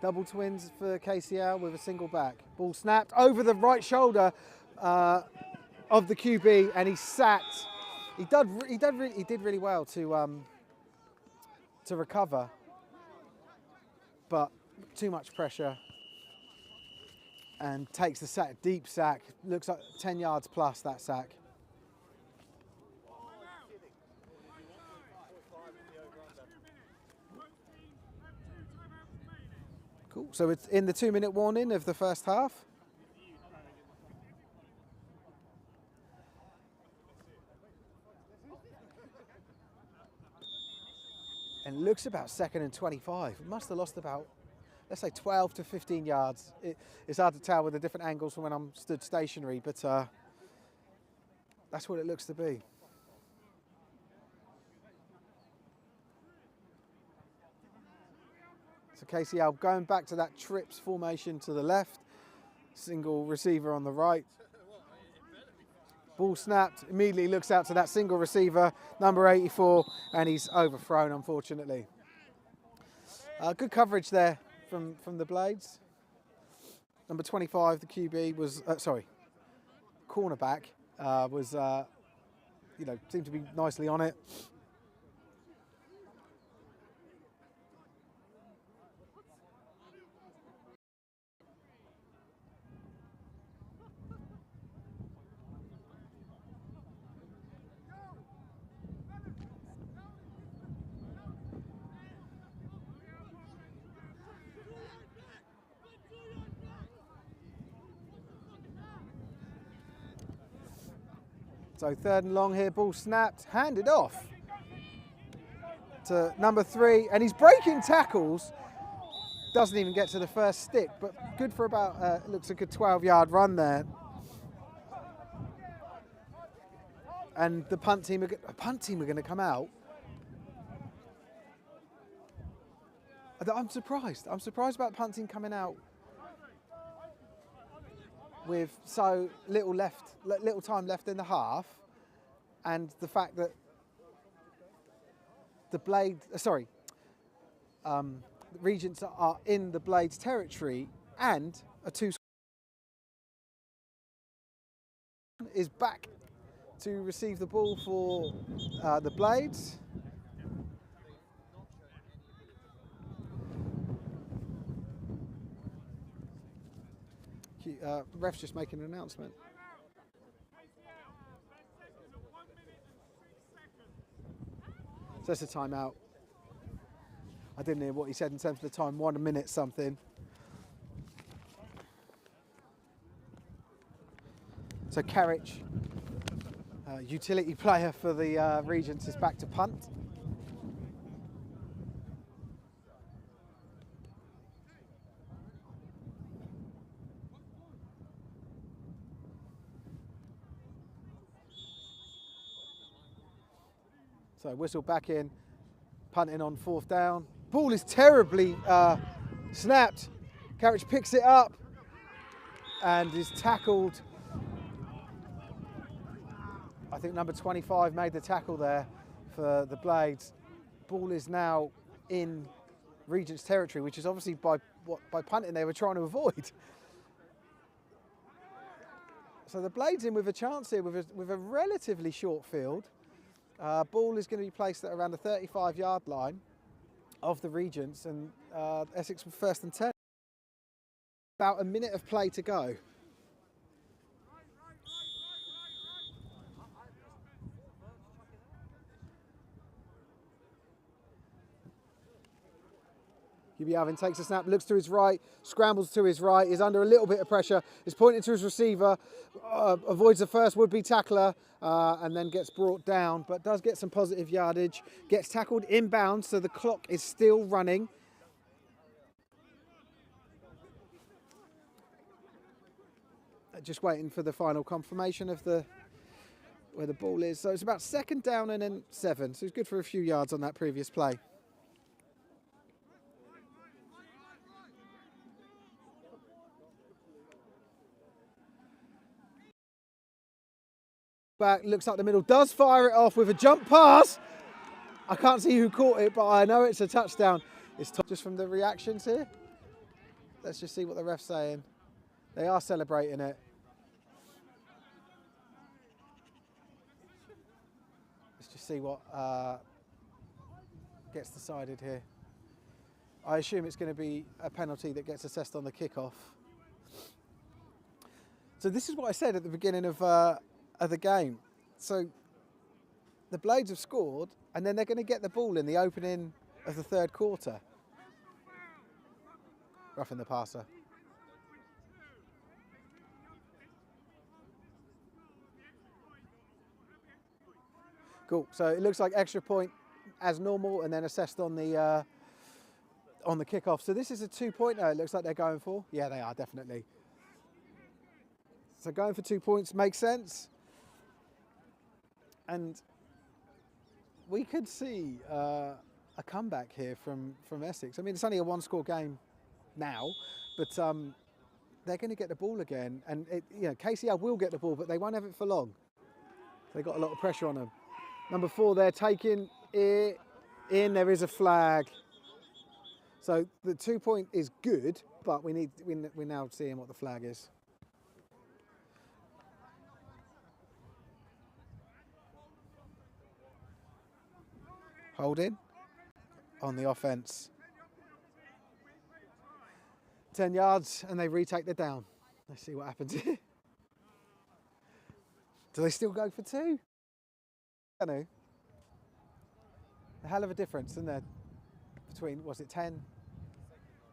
Double twins for KCL with a single back. Ball snapped over the right shoulder of the QB, and he sat. He did really well to recover, but too much pressure, and takes the sack, deep sack. Looks like 10 yards plus, that sack. Cool. So it's in the 2-minute warning of the first half. And it looks about 2nd and 25. It must have lost about, let's say, 12 to 15 yards. It's hard to tell with the different angles from when I'm stood stationary, but that's what it looks to be. So KCL going back to that trips formation to the left, single receiver on the right. Ball snapped, immediately looks out to that single receiver, number 84, and he's overthrown, unfortunately. Good coverage there from the Blades. Number 25, the QB was, cornerback was, seemed to be nicely on it. So 3rd and long here, ball snapped, handed off to number 3, and he's breaking tackles. Doesn't even get to the first stick, but good for about, looks like a 12-yard run there. And the punt team are going to come out. I'm surprised. I'm surprised about punt team coming out with so little time left in the half, and the fact that the Regents are in the Blades territory, and a 2 is back to receive the ball for the Blades. Ref's just making an announcement. So that's a timeout. I didn't hear what he said in terms of the time, 1 minute something. So Carriage, utility player for the Regents, is back to punt. So whistle back in, punting on 4th down. Ball is terribly snapped. Carriage picks it up and is tackled. I think number 25 made the tackle there for the Blades. Ball is now in Regents territory, which is obviously by punting they were trying to avoid. So the Blades in with a chance here with a relatively short field. Ball is going to be placed at around the 35-yard line of the Regents, and Essex with 1st and 10. About a minute of play to go. Yubi Alvin takes a snap, looks to his right, scrambles to his right, is under a little bit of pressure, is pointing to his receiver, avoids the first would-be tackler, and then gets brought down, but does get some positive yardage. Gets tackled inbound, so the clock is still running. Just waiting for the final confirmation of where the ball is. So it's about 2nd down and then 7. So it's good for a few yards on that previous play. Back, looks up the middle, does fire it off with a jump pass. I can't see who caught it, but I know it's a touchdown. It's just from the reactions here. Let's just see what the ref's saying. They are celebrating it. Let's just see what gets decided here. I assume it's going to be a penalty that gets assessed on the kickoff. So this is what I said at the beginning of the game. So the Blades have scored, and then they're going to get the ball in the opening of the 3rd quarter. Roughing the passer. Cool. So it looks like extra point as normal, and then assessed on the kickoff. So this is a 2-pointer. It looks like they're going for. Yeah, they are definitely. So going for 2 points makes sense. And we could see a comeback here from Essex. I mean, it's only a 1-score game now, but they're going to get the ball again. And KCL will get the ball, but they won't have it for long. They've got a lot of pressure on them. Number 4, they're taking it in. There is a flag. So the 2-point is good, but we're now seeing what the flag is. Holding on the offense. 10 yards, and they retake the down. Let's see what happens here. Do they still go for 2? I know. A hell of a difference, isn't there? Between, was it 10?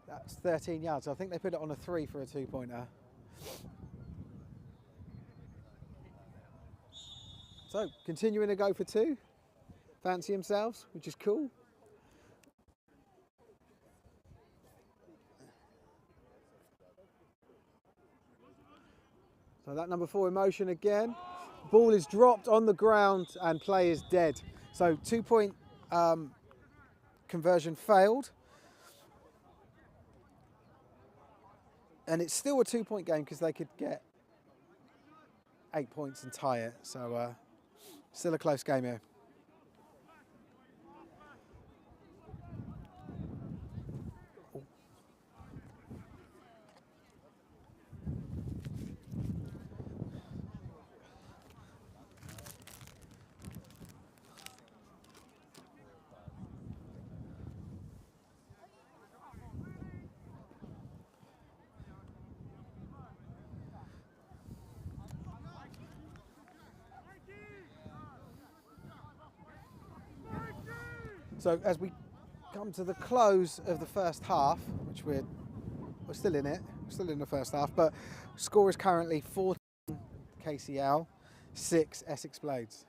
That's 13 yards. I think they put it on a 3 for a 2-pointer. So, continuing to go for 2. Fancy themselves, which is cool. So that number 4 in motion again. Ball is dropped on the ground and play is dead. So 2-point conversion failed. And it's still a 2-point game because they could get 8 points and tie it. So still a close game here. So as we come to the close of the first half, which we're still in it, we're still in the first half, but score is currently 14 KCL, 6 Essex Blades.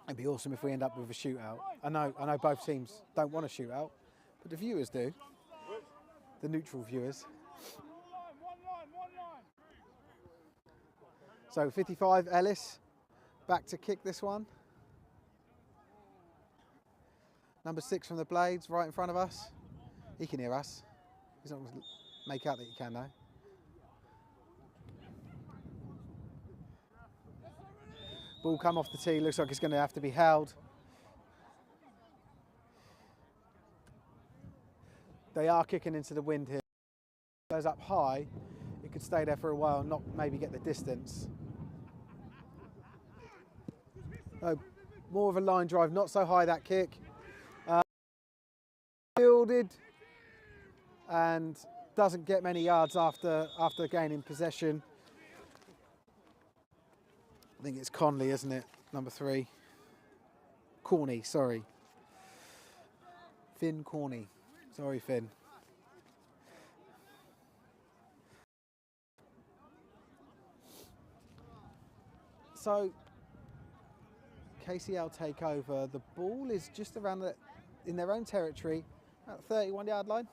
It'd be awesome if we end up with a shootout. I know both teams don't want a shootout, but the viewers do. The neutral viewers. So 55 Ellis. Back to kick this one. Number 6 from the Blades, right in front of us. He can hear us. He's not going to make out that he can, though. Ball come off the tee. Looks like it's going to have to be held. They are kicking into the wind here. It goes up high. It could stay there for a while and not maybe get the distance. More of a line drive, not so high that kick. Fielded and doesn't get many yards after gaining possession. I think it's Conley, isn't it? Number 3. Corney, sorry. Finn Corney. Sorry, Finn. So, KCL take over. The ball is just around in their own territory, at the 31-yard line.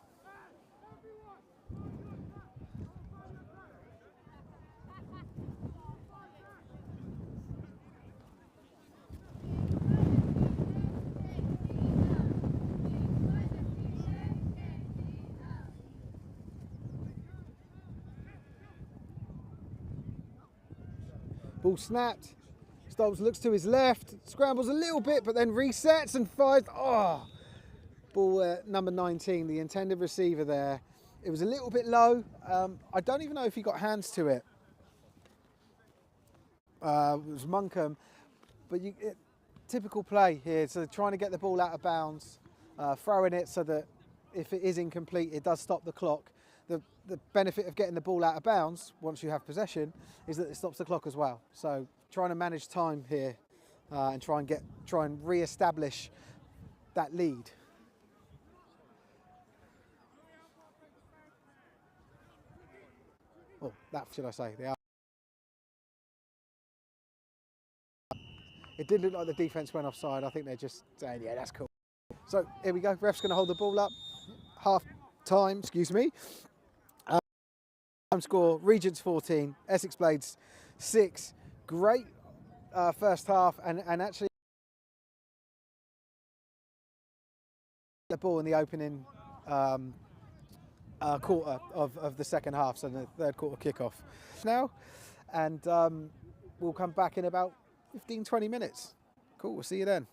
Ball snapped. Stobbs looks to his left, scrambles a little bit, but then resets and fires. Oh! Ball number 19, the intended receiver there. It was a little bit low. I don't even know if he got hands to it. It was Munkham. But typical play here. So trying to get the ball out of bounds, throwing it so that if it is incomplete, it does stop the clock. The benefit of getting the ball out of bounds once you have possession is that it stops the clock as well. So trying to manage time here and try and re-establish that lead. Oh, that should I say? It did look like the defence went offside. I think they're just saying, yeah, that's cool. So here we go. Ref's going to hold the ball up. Half time, excuse me. Score, Regents 14, Essex Blades 6. Great first half, and actually the ball in the opening quarter of the second half, so the third quarter kickoff now, and we'll come back in about 15-20 minutes. Cool, we'll see you then.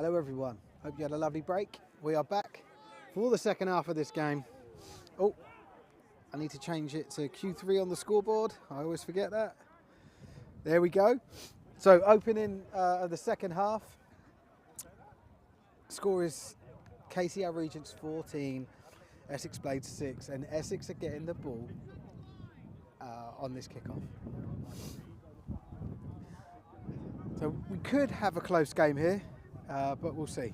Hello everyone, hope you had a lovely break. We are back for the second half of this game. Oh, I need to change it to Q3 on the scoreboard. I always forget that. There we go. So opening of the second half. Score is KCL Regents 14, Essex Blades 6, and Essex are getting the ball on this kickoff. So we could have a close game here, but we'll see.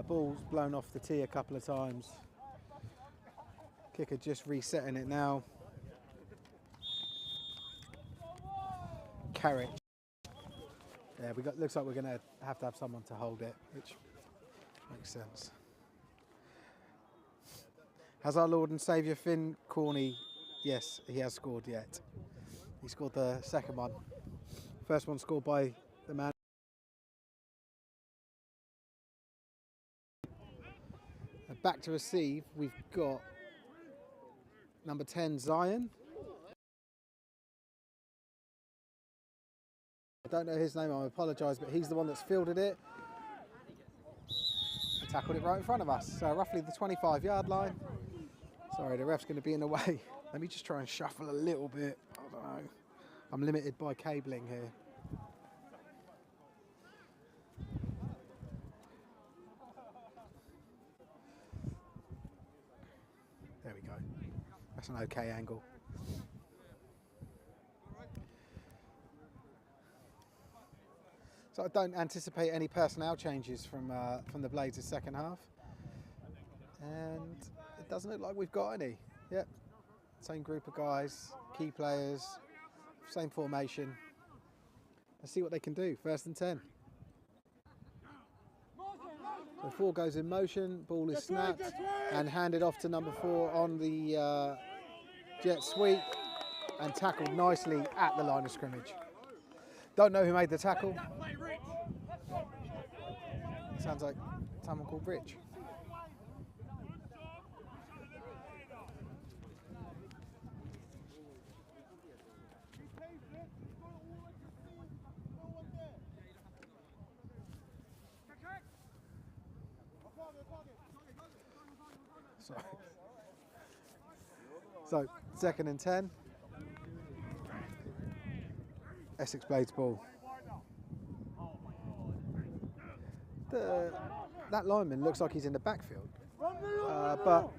Ball's blown off the tee a couple of times. Kicker just resetting it now. Carrot. Yeah, looks like we're going to have someone to hold it, which makes sense. Has our Lord and Saviour Finn Corney? Yes, he has scored yet. He scored the second one. First one scored by the man. Back to receive, we've got number 10, Zion. I don't know his name, I apologise, but he's the one that's fielded it. He tackled it right in front of us, so roughly the 25-yard line. Sorry, the ref's going to be in the way. Let me just try and shuffle a little bit. I don't know. I'm limited by cabling here. There we go. That's an okay angle. So I don't anticipate any personnel changes from the Blades' second half. And it doesn't look like we've got any. Yep, same group of guys, key players, same formation. Let's see what they can do. 1st and 10. So 4 goes in motion, ball is snapped and handed off to number 4 on the jet sweep and tackled nicely at the line of scrimmage. Don't know who made the tackle. Sounds like someone called Rich. So 2nd and 10. Essex Blades ball. That lineman looks like he's in the backfield. But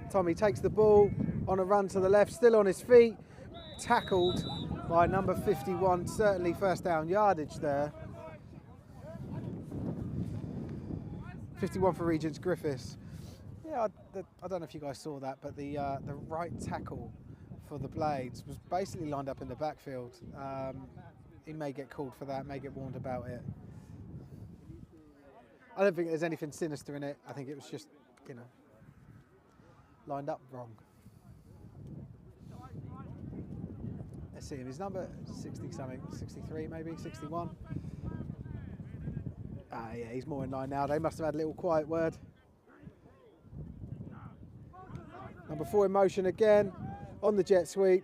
Tommy takes the ball on a run to the left, still on his feet. Tackled by number 51, certainly first down yardage there. 51 for Regents Griffiths. Yeah, I don't know if you guys saw that, but the right tackle for the Blades was basically lined up in the backfield. He may get called for that, may get warned about it. I don't think there's anything sinister in it. I think it was just, you know, lined up wrong. Let's see him. His number 60 something, 63 maybe, 61. Yeah, he's more in line now. They must have had a little quiet word. Number 4 in motion again on the jet sweep.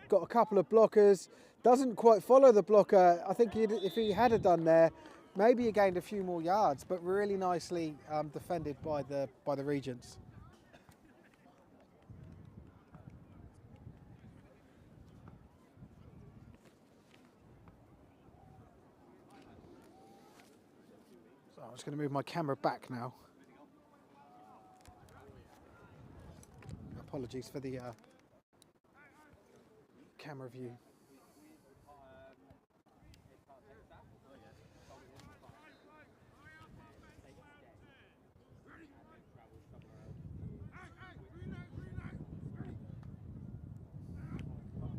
Got a couple of blockers. Doesn't quite follow the blocker. I think if he had done there, maybe he gained a few more yards, but really nicely defended by the Regents. So I'm just going to move my camera back now. Apologies for the camera view.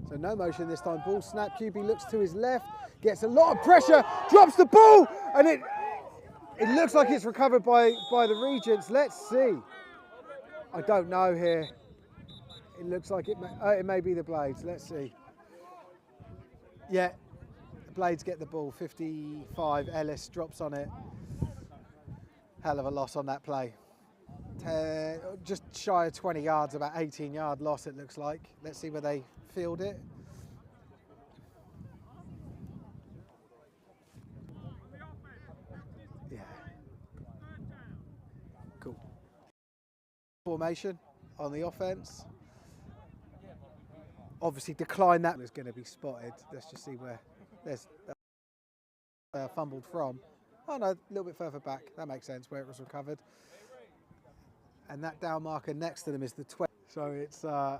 So no motion this time, ball snap, QB looks to his left, gets a lot of pressure, drops the ball, and it looks like it's recovered by the Regents. Let's see. I don't know here. It looks like it may be the Blades. Let's see. Yeah, the Blades get the ball. 55, Ellis drops on it. Hell of a loss on that play. just shy of 20 yards, about 18-yard loss it looks like. Let's see where they field it. Yeah. Cool. Formation on the offense. Obviously decline that is going to be spotted. Let's just see where there's fumbled from. Oh no, a little bit further back. That makes sense, where it was recovered. And that down marker next to them is the 20. So it's yeah,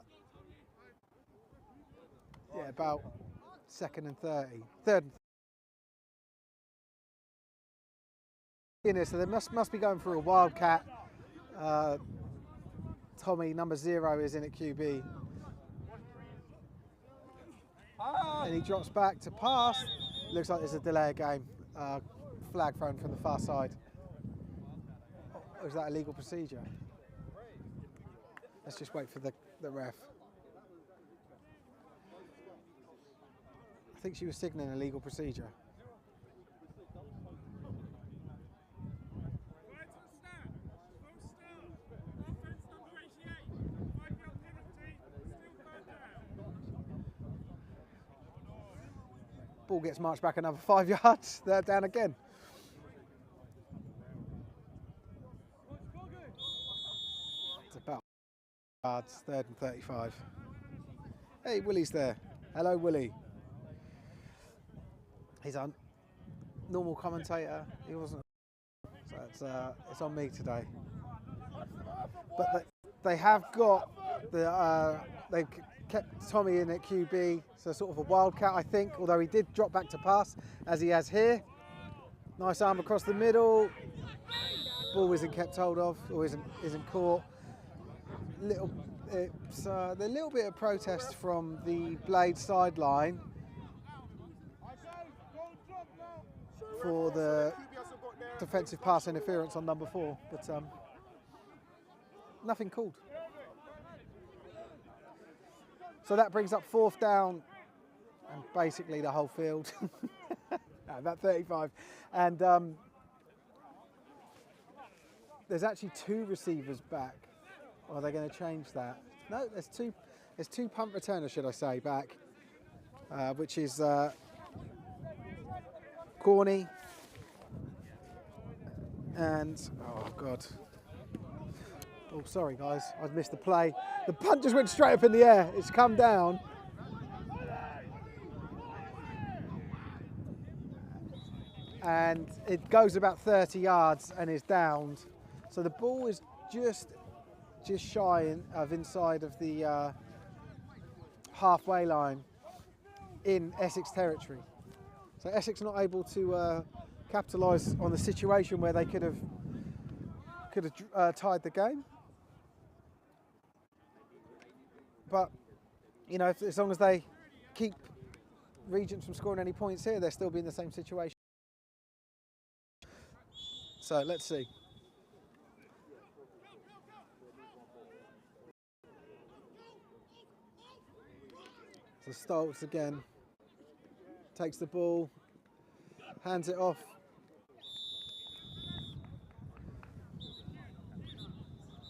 about 2nd and 30. Third. So they must be going through a wildcat. Tommy, number 0, is in at QB. And he drops back to pass. Looks like there's a delay of game. Flag thrown from the far side. Or is that a legal procedure? Let's just wait for the ref. I think she was signalling a legal procedure. Ball gets marched back another 5 yards. They're down again. It's about yards, 3rd and 35. Hey, Willie's there. Hello, Willie. He's a normal commentator. He wasn't. So it's on me today. But they have got the. They've kept Tommy in at QB, so sort of a wildcat, I think, although he did drop back to pass, as he has here. Nice arm across the middle. Ball isn't kept hold of, or isn't caught. It's a little bit of protest from the Blade sideline for the defensive pass interference on number 4, but nothing called. So that brings up 4th down and basically the whole field, about 35. And there's actually 2 receivers back. Or are they going to change that? No, there's two punt returners, should I say, back, which is Corney and, oh God. Oh, sorry guys, I've missed the play. The punt just went straight up in the air. It's come down. And it goes about 30 yards and is downed. So the ball is just shy of inside of the halfway line in Essex territory. So Essex not able to capitalise on the situation where they could have tied the game. But, you know, as long as they keep Regents from scoring any points here, they'll still be in the same situation. So let's see. So Stoltz again takes the ball, hands it off.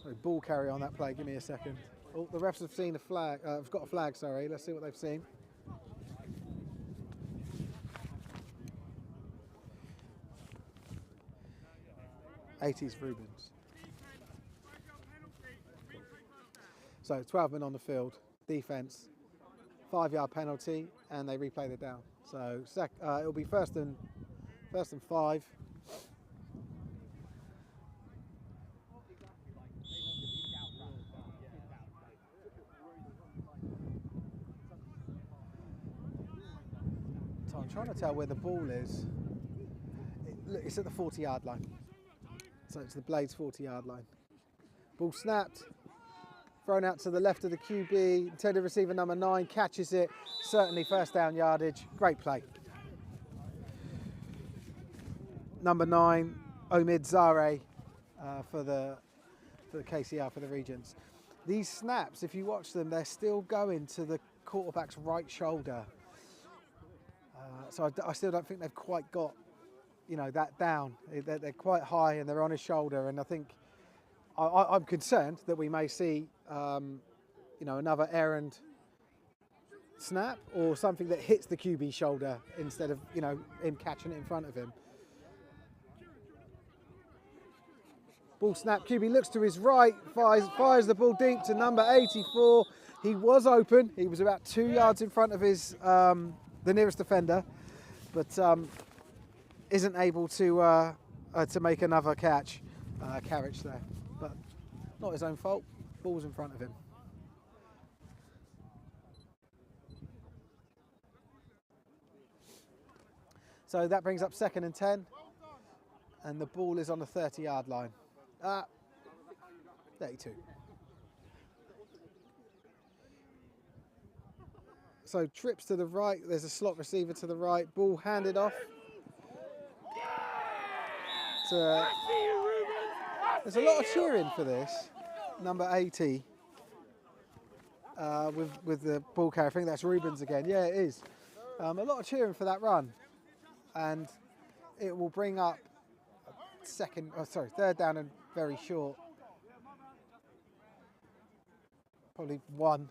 Sorry, ball carry on that play. Give me a second. Oh, the refs have seen a flag. I've got a flag. Sorry. Let's see what they've seen. '80s Rubens. So 12 men on the field. Defense. 5-yard penalty, and they replay the down. So it'll be first and 5. So I'm trying to tell where the ball is. Look, it's at the 40-yard line. So it's the Blades 40-yard line. Ball snapped. Thrown out to the left of the QB, intended receiver number 9, catches it, certainly first down yardage, great play. Number 9, Omid Zare for the KCL, for the Regents. These snaps, if you watch them, they're still going to the quarterback's right shoulder. So I still don't think they've quite got, you know, that down. They're quite high and they're on his shoulder, and I think I'm concerned that we may see, you know, another errand snap or something that hits the QB shoulder instead of, you know, him catching it in front of him. Ball snap, QB looks to his right, fires the ball deep to number 84. He was open, he was about 2 yards in front of his the nearest defender, but isn't able to make another catch, carriage there. But not his own fault, ball's in front of him. So that brings up 2nd and 10, and the ball is on the 30-yard line. 32. So trips to the right, there's a slot receiver to the right, ball handed off. There's a lot of cheering for this, number 80, with the ball carrier. I think that's Rubens again. Yeah, it is. A lot of cheering for that run. And it will bring up 3rd down and very short. Probably 1. You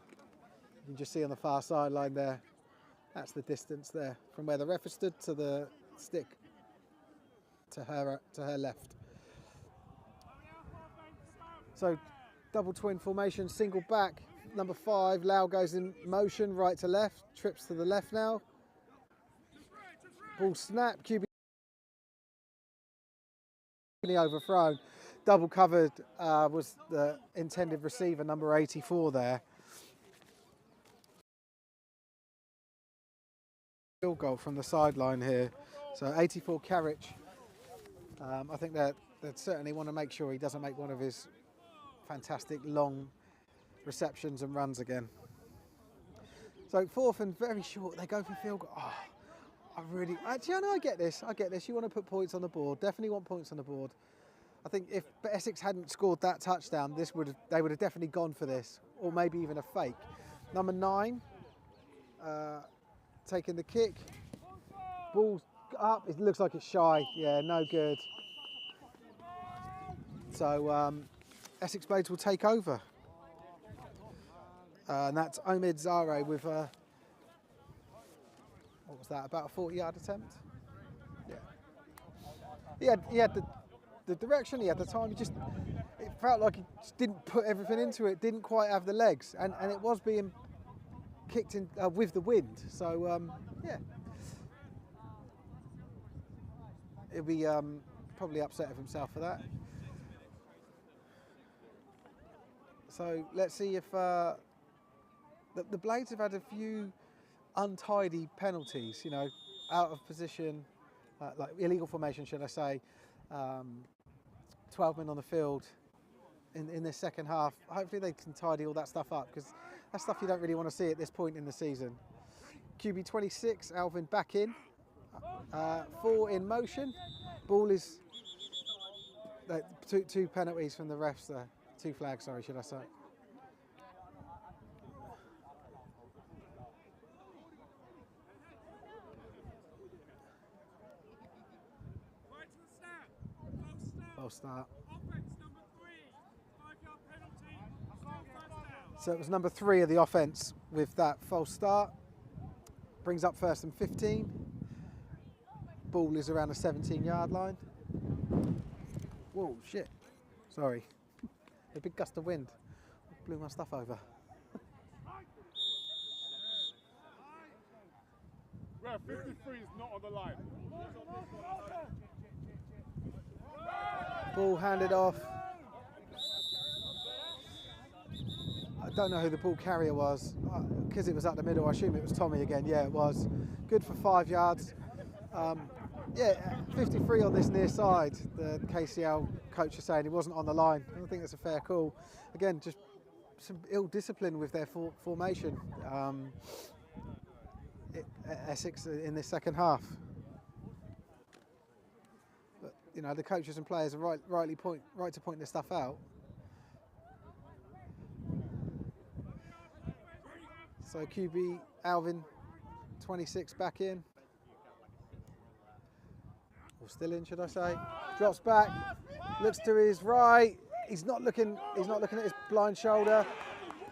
can just see on the far sideline there. That's the distance there from where the ref stood to the stick to her left. So double twin formation, single back. Number 5, Lau goes in motion, right to left, trips to the left now. Ball snap, QB overthrown. Double covered was the intended receiver, number 84 there. Field goal from the sideline here. So 84 Carriage. I think that they'd certainly want to make sure he doesn't make one of his fantastic long receptions and runs again. So 4th and very short, they go for field goal. Oh, I get this. You want to put points on the board. Definitely want points on the board. I think if Essex hadn't scored that touchdown, they would have definitely gone for this, or maybe even a fake. Number 9, taking the kick. Ball up. It looks like it's shy. Yeah, no good. So Essex Blades will take over. And that's Omid Zare with what was that, about a 40-yard attempt? Yeah. He had the direction, he had the time, it felt like he just didn't put everything into it, didn't quite have the legs, and it was being kicked in with the wind. So, yeah. He'll be probably upset with himself for that. So let's see if the Blades have had a few untidy penalties, you know, out of position, like illegal formation, should I say. 12 men on the field in this second half. Hopefully they can tidy all that stuff up, because that's stuff you don't really want to see at this point in the season. QB 26, Alvin back in. 4 in motion. Ball is two penalties from the refs there. 2 flags, sorry, should I say. False start. So it was number 3 of the offence with that false start. Brings up 1st and 15. Ball is around the 17-yard line. Whoa, shit. Sorry. A big gust of wind blew my stuff over. Ref, 53 is not on the line. Ball handed off. I don't know who the ball carrier was, because it was up the middle. I assume it was Tommy again. Yeah, it was. Good for 5 yards. Yeah, 53 on this near side. The KCL coach is saying he wasn't on the line. I don't think that's a fair call. Again, just some ill discipline with their formation. Essex in this second half. But you know, the coaches and players are right to point this stuff out. So QB Alvin, 26 back in. Or still in, should I say? Drops back, looks to his right. He's not looking at his blind shoulder.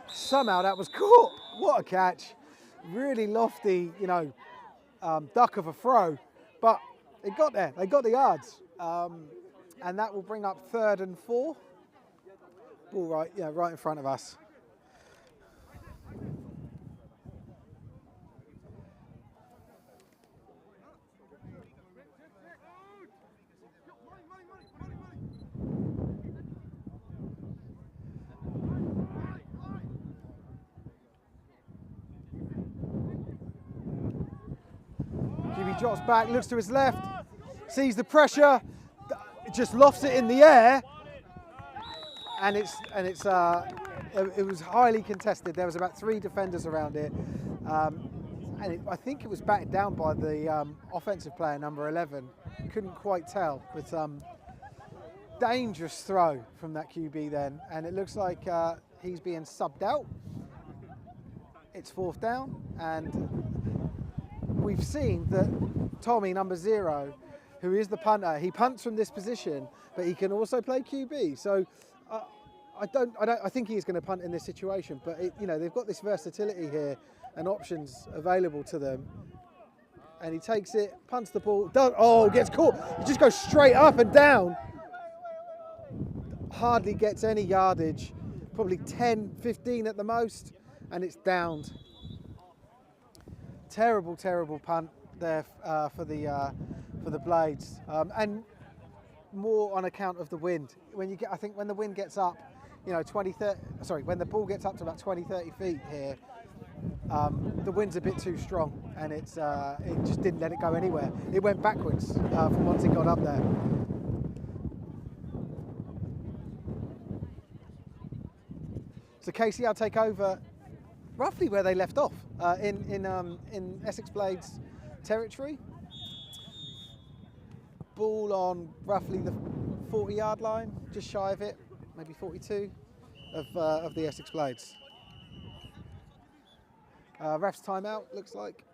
Somehow that was caught. What a catch. Really lofty, you know, duck of a throw. But it got there. They got the yards. And that will bring up 3rd and 4. Ball right in front of us. QB drops back, looks to his left, sees the pressure, just lofts it in the air, and it was highly contested. There was about 3 defenders around it, and I think it was batted down by the offensive player, number 11. Couldn't quite tell, but dangerous throw from that QB then, and it looks like he's being subbed out. It's 4th down, and we've seen that Tommy, number 0, who is the punter, he punts from this position, but he can also play QB. So I think he's going to punt in this situation. But you know, they've got this versatility here and options available to them. And he takes it, punts the ball. Gets caught. He just goes straight up and down. Hardly gets any yardage. Probably 10, 15 at the most, and it's downed. Terrible, terrible punt there for the Blades, and more on account of the wind. I think when the wind gets up, you know, when the ball gets up to about 20, 30 feet here, the wind's a bit too strong, and it just didn't let it go anywhere. It went backwards from once it got up there. So KCL take over roughly where they left off in Essex Blades territory. Ball on roughly the 40-yard line, just shy of it, maybe 42 of the Essex Blades. Ref's timeout, looks like.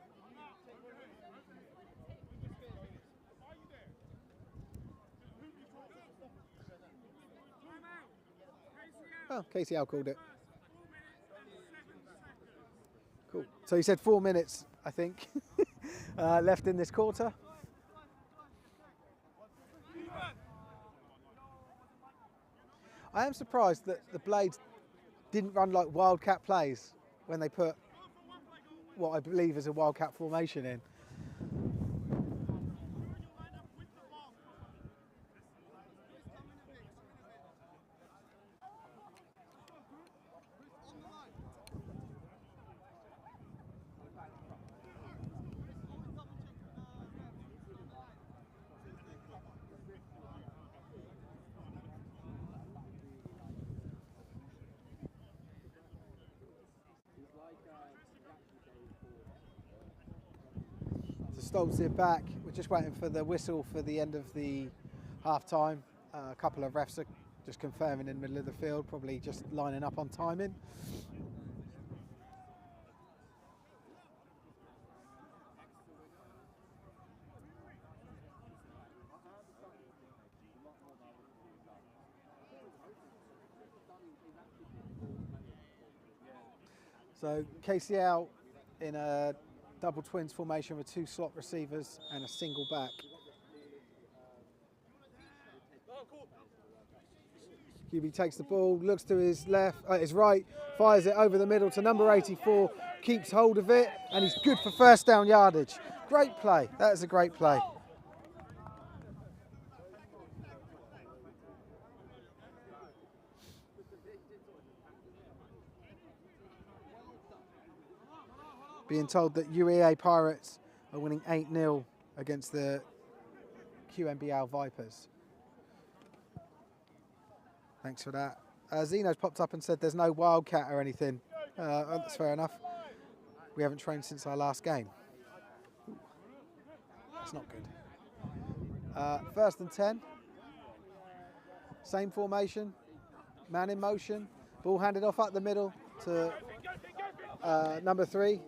Oh, KCL called it. Cool. So he said 4 minutes, I think, left in this quarter. I am surprised that the Blades didn't run like wildcat plays when they put what I believe is a wildcat formation in. Stoltz it back. We're just waiting for the whistle for the end of the half time. A couple of refs are just confirming in the middle of the field, probably just lining up on timing. So KCL in a double twins formation with 2 slot receivers and a single back. QB takes the ball, looks to his his right, fires it over the middle to number 84, keeps hold of it, and he's good for 1st down yardage. Great play. That is a great play. Being told that UEA Pirates are winning 8-0 against the QMBL Vipers. Thanks for that. Zeno's popped up and said there's no wildcat or anything. That's fair enough. We haven't trained since our last game. That's not good. 1st and 10. Same formation. Man in motion. Ball handed off up the middle to number 3.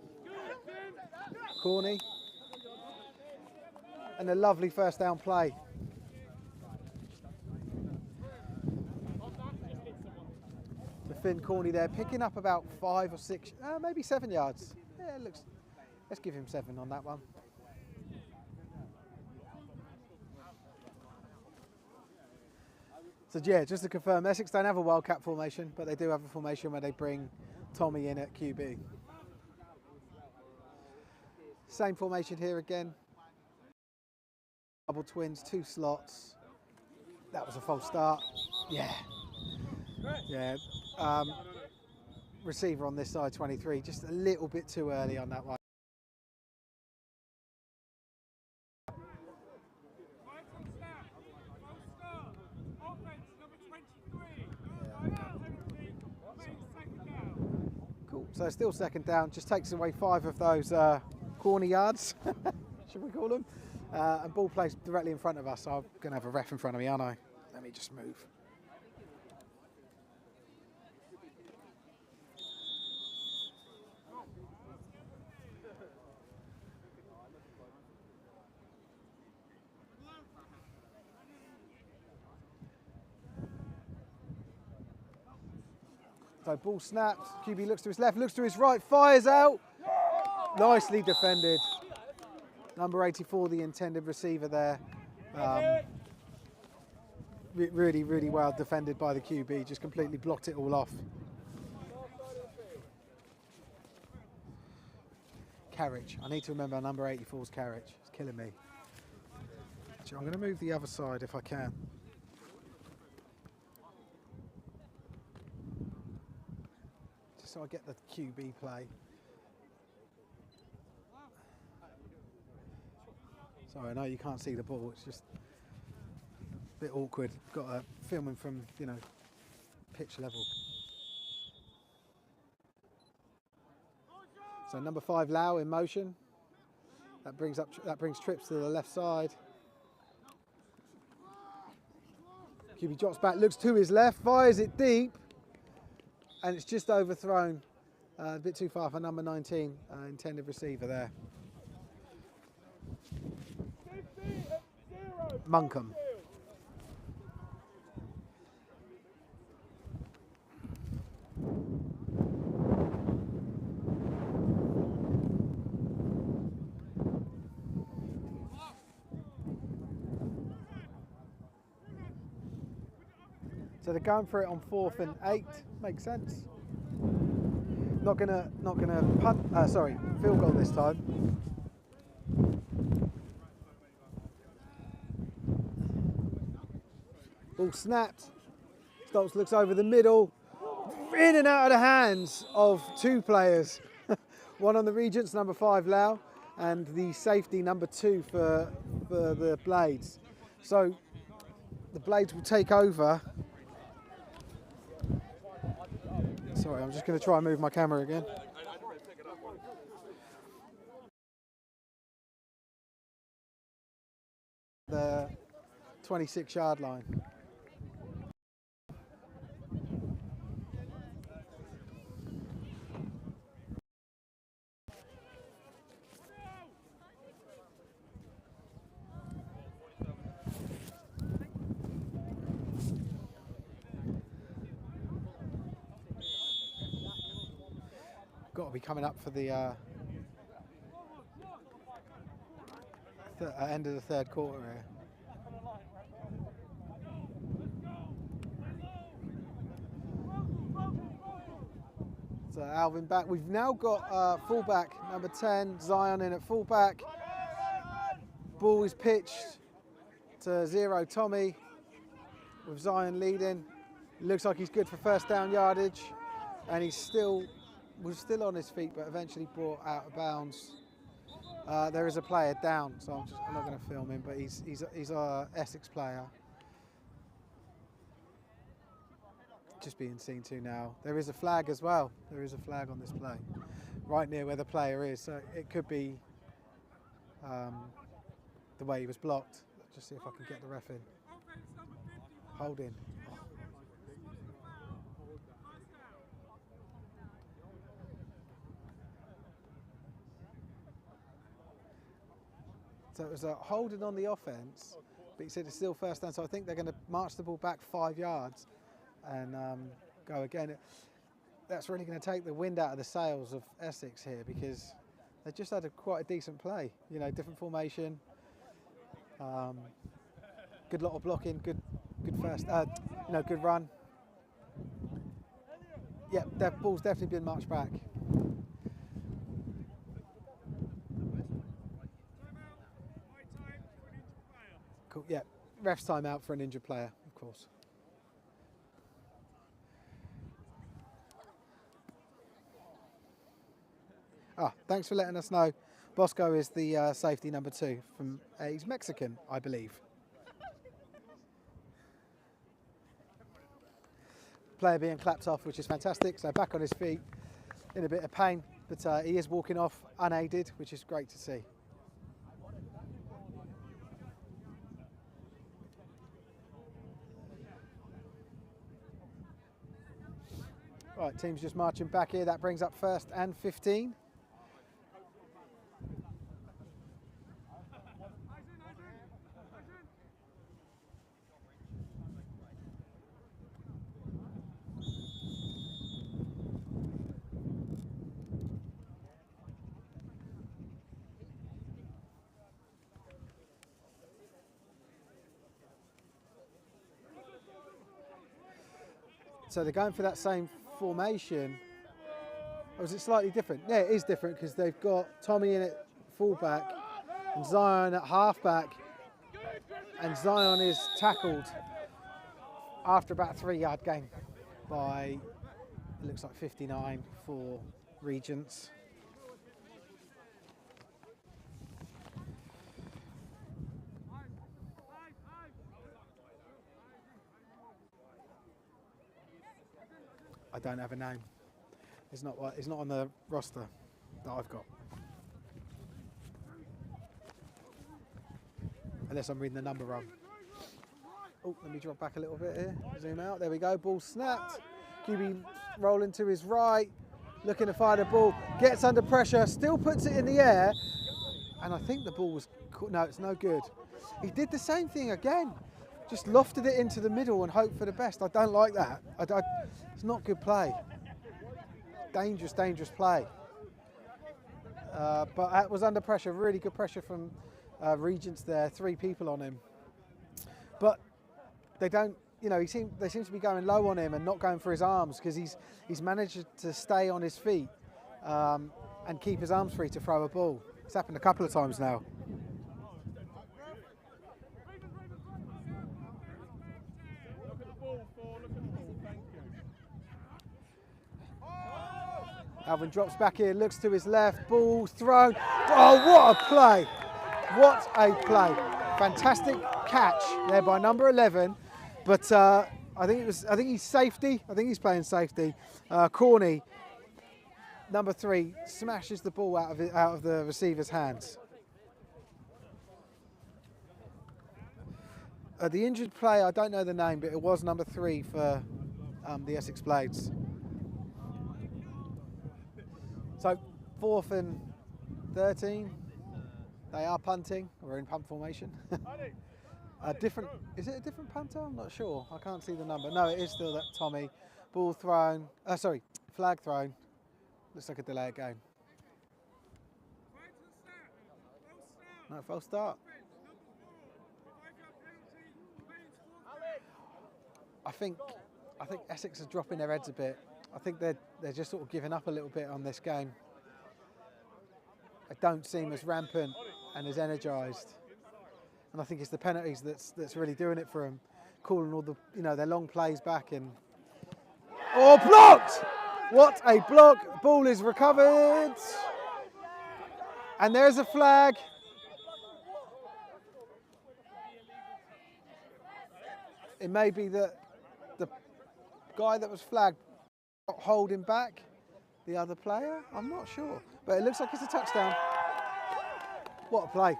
Corney, and a lovely 1st down play. thin corny there, picking up about 5 or 6, maybe 7 yards. Yeah, it looks. Let's give him 7 on that one. So yeah, just to confirm, Essex don't have a wildcat formation, but they do have a formation where they bring Tommy in at QB. Same formation here again. Double twins, 2 slots. That was a false start. Yeah. Yeah. Receiver on this side, 23, just a little bit too early on that one. Cool, so still second down, just takes away 5 of those corner yards, should we call them? And ball plays directly in front of us, so I'm going to have a ref in front of me, aren't I? Let me just move. So ball snapped, QB looks to his left, looks to his right, fires out. Nicely defended. Number 84, the intended receiver there. Really, really well defended by the QB, just completely blocked it all off. Carriage, I need to remember number 84's carriage, it's killing me. Actually, I'm going to move the other side if I can. Just so I get the QB play. Sorry, I know you can't see the ball, it's just a bit awkward. Got to film him from, you know, pitch level. So number 5, Lau in motion. That brings trips to the left side. QB drops back, looks to his left, fires it deep, and it's just overthrown. A bit too far for number 19, intended receiver there. Munkham. So they're going for it on 4th and 8. Makes sense. Not gonna punt. Field goal this time. Ball snapped. Stoltz looks over the middle, in and out of the hands of 2 players. One on the Regents, number 5 Lau, and the safety number 2 for the Blades. So the Blades will take over. Sorry, I'm just going to try and move my camera again. The 26-yard line. Got to be coming up for the end of the 3rd quarter here. So Alvin back. We've now got fullback number 10, Zion in at fullback. Ball is pitched to 0 Tommy with Zion leading. Looks like he's good for 1st down yardage, and was still on his feet, but eventually brought out of bounds. There is a player down, so I'm not going to film him, but he's our Essex player. Just being seen to now. There is a flag as well. There is a flag on this play, right near where the player is. So it could be the way he was blocked. Just see if I can get the ref in. Holding. So it was a holding on the offence, but he said it's still 1st down. So I think they're going to march the ball back 5 yards and go again. that's really going to take the wind out of the sails of Essex here, because they just had quite a decent play. You know, different formation, good lot of blocking, good first, good run. Yeah, that ball's definitely been marched back. Cool. Yeah, ref's time out for an injured player, of course. Thanks for letting us know. Bosco is the safety number 2 from. He's Mexican, I believe. Player being clapped off, which is fantastic. So back on his feet, in a bit of pain, but he is walking off unaided, which is great to see. Right, team's just marching back here. That brings up 1st and 15. So they're going for that same formation. Or is it slightly different? Yeah, it is different, because they've got Tommy in at fullback and Zion at halfback. And Zion is tackled after about a 3-yard gain by, it looks like 59 for Regents. I don't have a name. It's not on the roster that I've got. Unless I'm reading the number wrong. Oh, let me drop back a little bit here. Zoom out. There we go. Ball snapped. QB rolling to his right. Looking to fire the ball. Gets under pressure. Still puts it in the air. And I think the ball was... No, it's no good. He did the same thing again. Just lofted it into the middle and hoped for the best. I don't like that. It's not good play. Dangerous, dangerous play. But that was under pressure. Really good pressure from Regents there. 3 people on him. But they don't, they seem to be going low on him and not going for his arms, because he's managed to stay on his feet and keep his arms free to throw a ball. It's happened a couple of times now. Alvin drops back here, looks to his left, ball thrown. Oh, what a play! What a play! Fantastic catch there by number 11, but I think he's safety. I think he's playing safety. Corney, number 3, smashes the ball out of the receiver's hands. The injured player, I don't know the name, but it was number 3 for the Essex Blades. So 4th and 13, they are punting. We're in punt formation. Is it a different punter? I'm not sure. I can't see the number. No, it is still that Tommy. Ball thrown. Flag thrown. Looks like a delayed game. No, false start. I think Essex are dropping their heads a bit. I think they're just sort of giving up a little bit on this game. They don't seem as rampant and as energised. And I think it's the penalties that's really doing it for them. Calling all the their long plays back and blocked! What a block! Ball is recovered, and there's a flag. It may be that the guy that was flagged holding back the other player. I'm not sure, but it looks like it's a touchdown. What a play!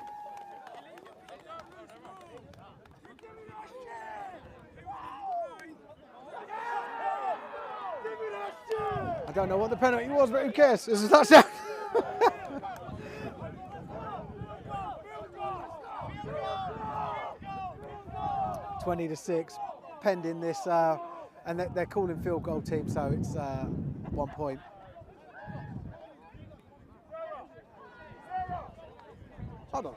I don't know what the penalty was, but who cares? It's a touchdown. 20-6, pending this, and they're calling field goal team, so it's 1 point. Hold on.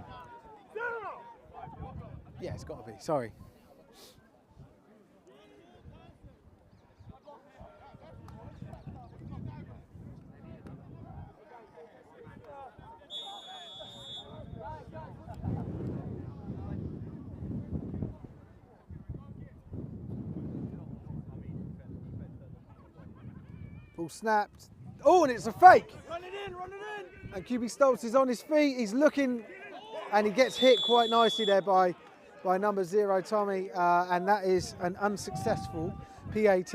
Yeah, it's got to be. Sorry. Ball snapped. Oh, and it's a fake. Run it in, run it in. And QB Stoltz is on his feet. He's looking, and he gets hit quite nicely there by number 0, Tommy. And that is an unsuccessful PAT,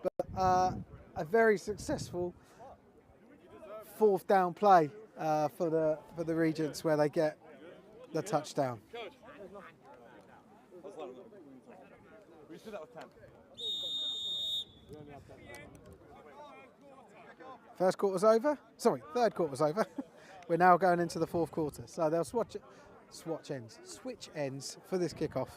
but a very successful 4th down play for the Regents, where they get the touchdown. We should that with 10. First quarter's over. Sorry, third quarter's over. We're now going into the 4th quarter. So they'll switch ends for this kickoff.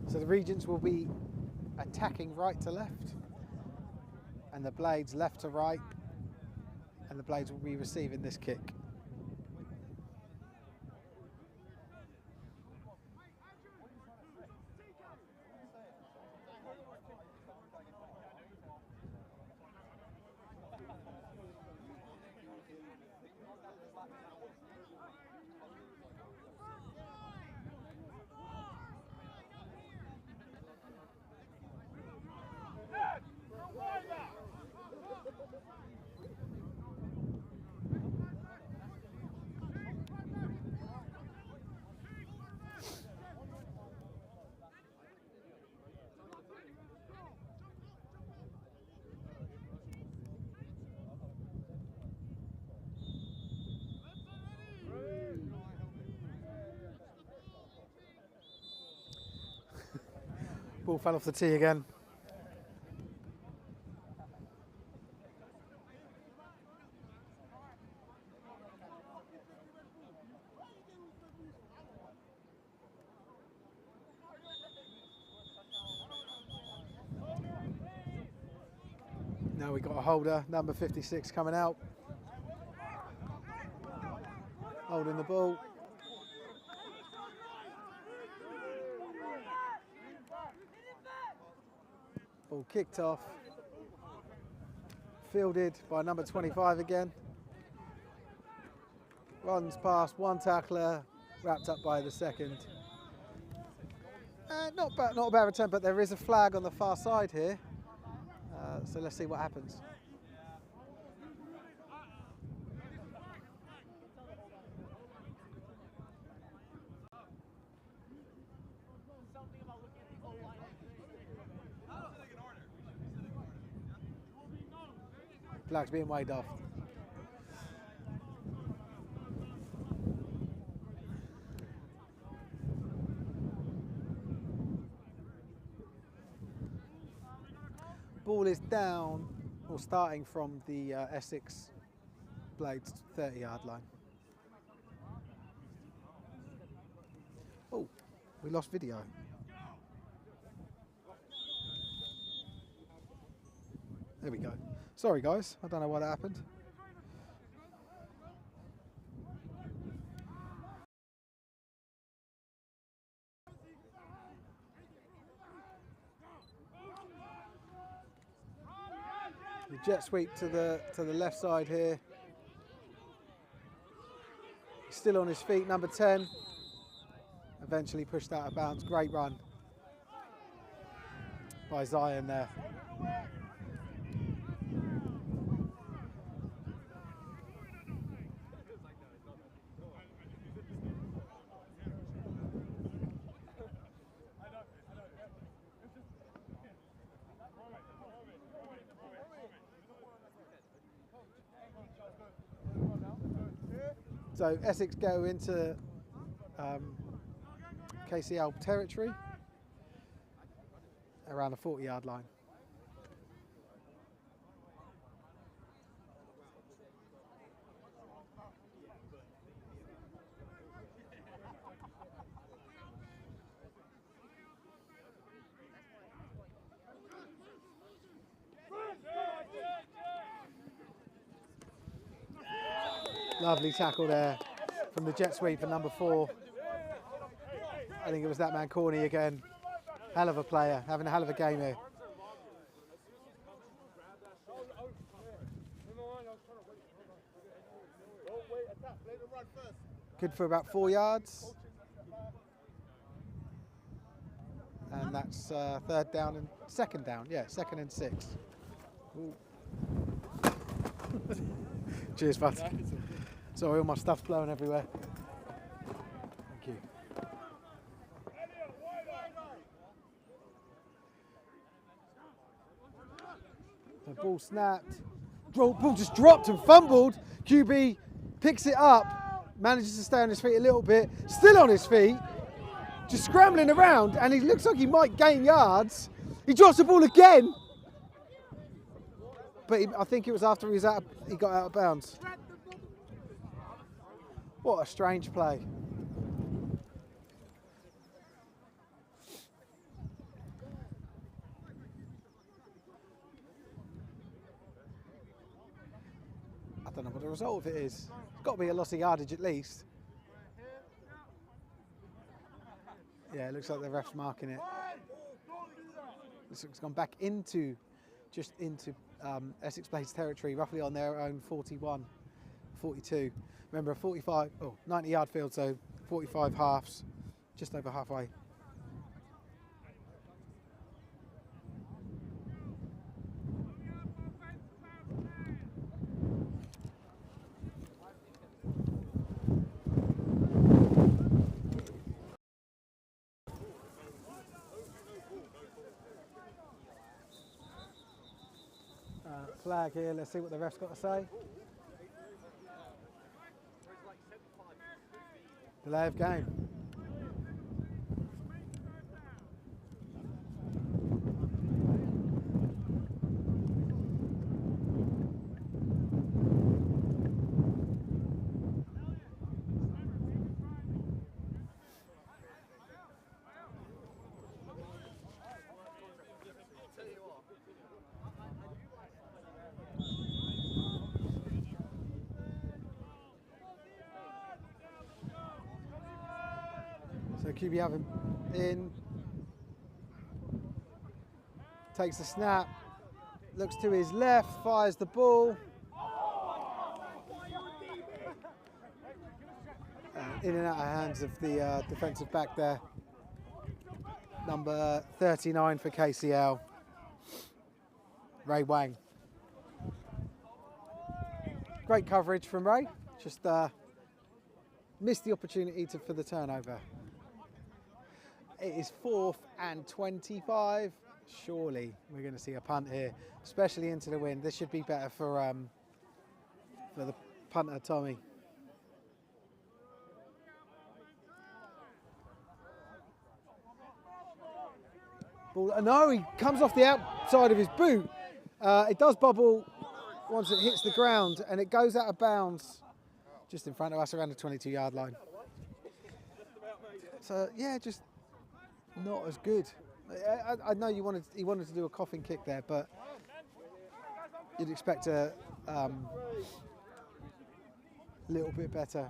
So the Regents will be attacking right to left, and the Blades left to right, and the Blades will be receiving this kick. Ball fell off the tee again. Now we got a holder, number 56 coming out. Holding the ball. Ball kicked off. Fielded by number 25 again. Runs past one tackler, wrapped up by the second. Not a bad return, but there is a flag on the far side here. So let's see what happens. Flag's being waved off. Ball is down, or starting from the Essex Blades 30-yard line. Oh, we lost video. There we go. Sorry guys, I don't know what happened. The jet sweep to the left side here. He's still on his feet, number 10. Eventually pushed out of bounds. Great run by Zion there. So Essex go into KCL territory, around the 40-yard line. Lovely tackle there from the jet sweep for number 4. I think it was that man Corney again. Hell of a player, having a hell of a game here. Good for about 4 yards. And that's third down and second down. Yeah, 2nd and 6. Ooh. Cheers, bud. Sorry, all my stuff's blowing everywhere. Thank you. The ball snapped. Ball just dropped and fumbled. QB picks it up, manages to stay on his feet a little bit. Still on his feet, just scrambling around, and he looks like he might gain yards. He drops the ball again. But I think it was after he got out of bounds. What a strange play. I don't know what the result of it is. It's got to be a loss of yardage at least. Yeah, it looks like the ref's marking it. It's gone back into Essex Blades territory, roughly on their own 41, 42. Remember, a 90-yard field, so 45 halves, just over halfway. Flag here, let's see what the ref's got to say. Delay of game. So QB have him in, takes the snap, looks to his left, fires the ball. In and out of hands of the defensive back there. Number 39 for KCL, Ray Wang. Great coverage from Ray, just missed the opportunity for the turnover. It is 4th and 25. Surely we're going to see a punt here, especially into the wind. This should be better for the punter, Tommy. Ball, no, he comes off the outside of his boot. It does bubble once it hits the ground, and it goes out of bounds just in front of us around the 22-yard line. So yeah, just not as good. I know he wanted to do a coffin kick there, but you'd expect a little bit better.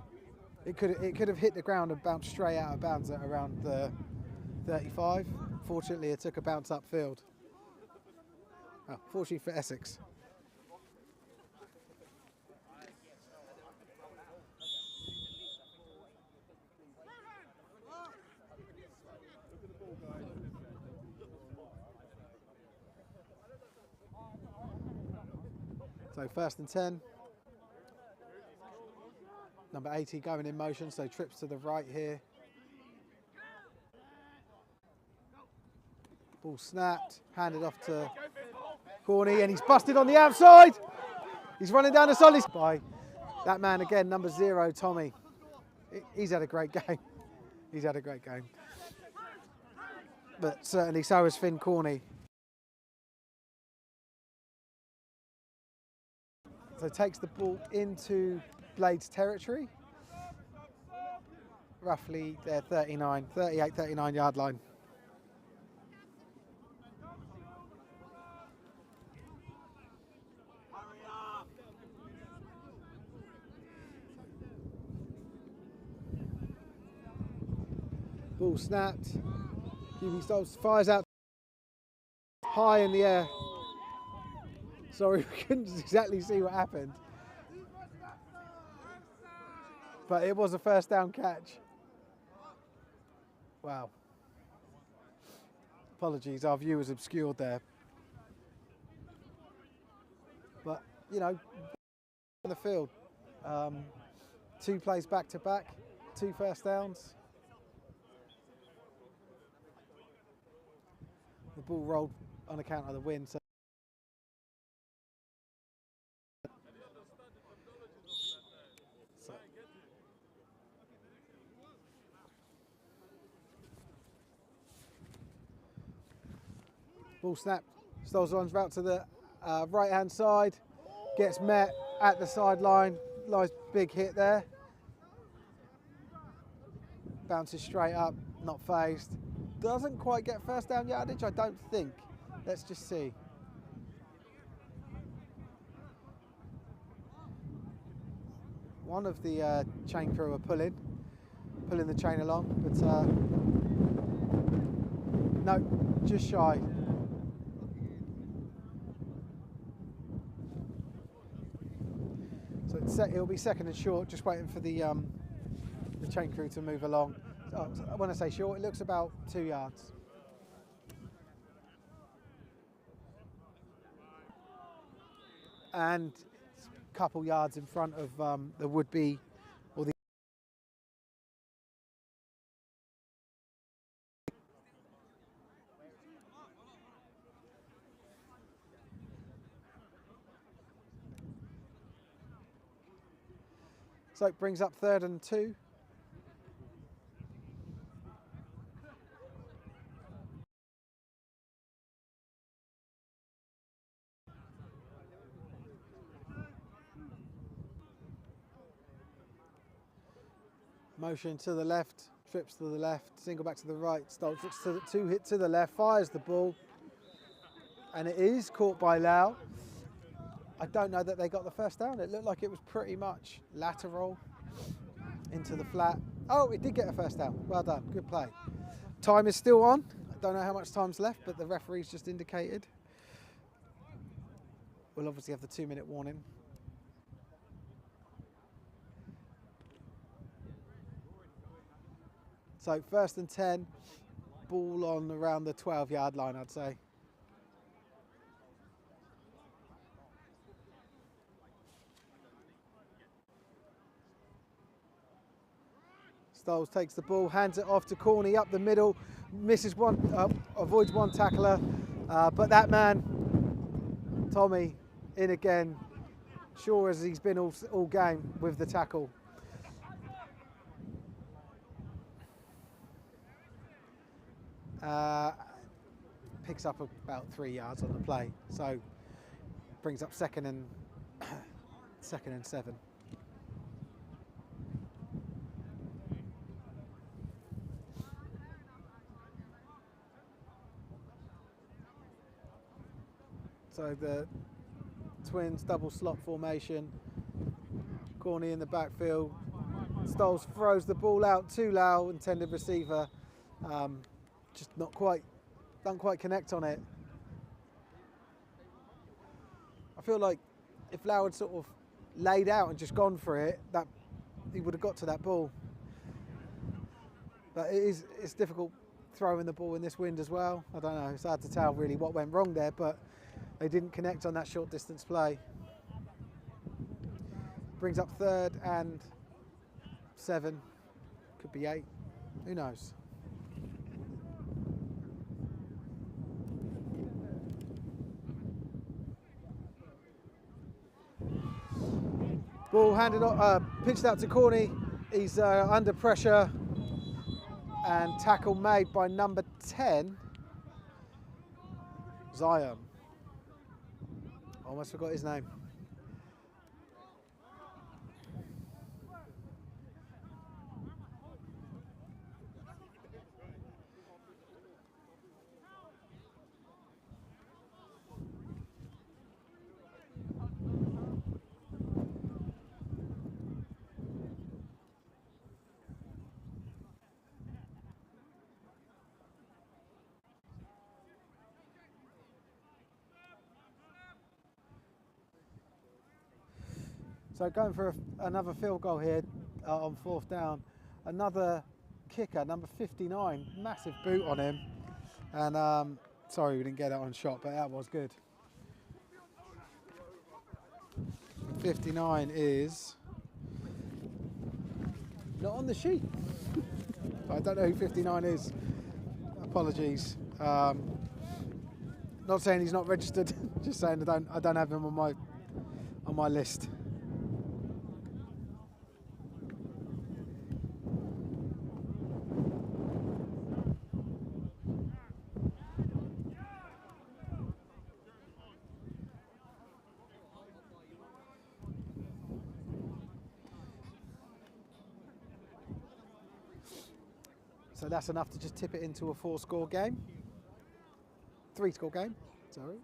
It could have hit the ground and bounced straight out of bounds at around the 35. Fortunately, it took a bounce upfield. Oh, fortunately for Essex. So 1st and 10. Number 80 going in motion, so trips to the right here. Ball snapped, handed off to Corney, and he's busted on the outside. He's running down the solid by that man again, number 0, Tommy. He's had a great game. He's had a great game. but certainly so is Finn Corney. So takes the ball into Blades territory, roughly their 38, 39 yard line. Ball snapped. QB stops, fires out high in the air. Sorry, we couldn't exactly see what happened. But it was a first down catch. Wow. Apologies, our view was obscured there. But, you know, on the field, 2 plays back to back, 2 first downs. The ball rolled on account of the wind. So ball snap, Stoles runs route to the right hand side, gets met at the sideline, nice big hit there. Bounces straight up, not phased. Doesn't quite get first down yardage, I don't think. Let's just see. One of the chain crew are pulling the chain along, but no, just shy. So it'll be second and short, just waiting for the chain crew to move along. When I say short, it looks about 2 yards. And a couple yards in front of the would-be, or the so it brings up 3rd and 2. Motion to the left, trips to the left, single back to the right, Stoltz to the 2 hit to the left, fires the ball, and it is caught by Lau. I don't know that they got the first down. It looked like it was pretty much lateral into the flat. Oh, it did get a first down. Well done, good play. Time is still on. I don't know how much time's left, but the referee's just indicated. We'll obviously have the 2-minute warning. So 1st and 10, ball on around the 12-yard line, I'd say. Stoles takes the ball, hands it off to Corney up the middle, misses one, avoids one tackler, but that man, Tommy, in again, sure as he's been all game with the tackle. Picks up about 3 yards on the play, so brings up second and 7. So the Twins double slot formation, Corney in the backfield, Stoles throws the ball out to Lau, intended receiver, just don't quite connect on it. I feel like if Lau had sort of laid out and just gone for it, that he would have got to that ball. But it's difficult throwing the ball in this wind as well. I don't know, it's hard to tell really what went wrong there, but they didn't connect on that short distance play. Brings up 3rd and 7, could be 8, who knows. Ball handed off, pitched out to Corney. He's under pressure, and tackle made by number 10. Zion. Almost forgot his name. So going for another field goal here on 4th down. Another kicker, number 59, massive boot on him. And sorry we didn't get it on shot, but that was good. 59 is not on the sheet. I don't know who 59 is. Apologies. Not saying he's not registered, just saying I don't have him on my list. So that's enough to just tip it into a 4-score game. 3-score game, sorry.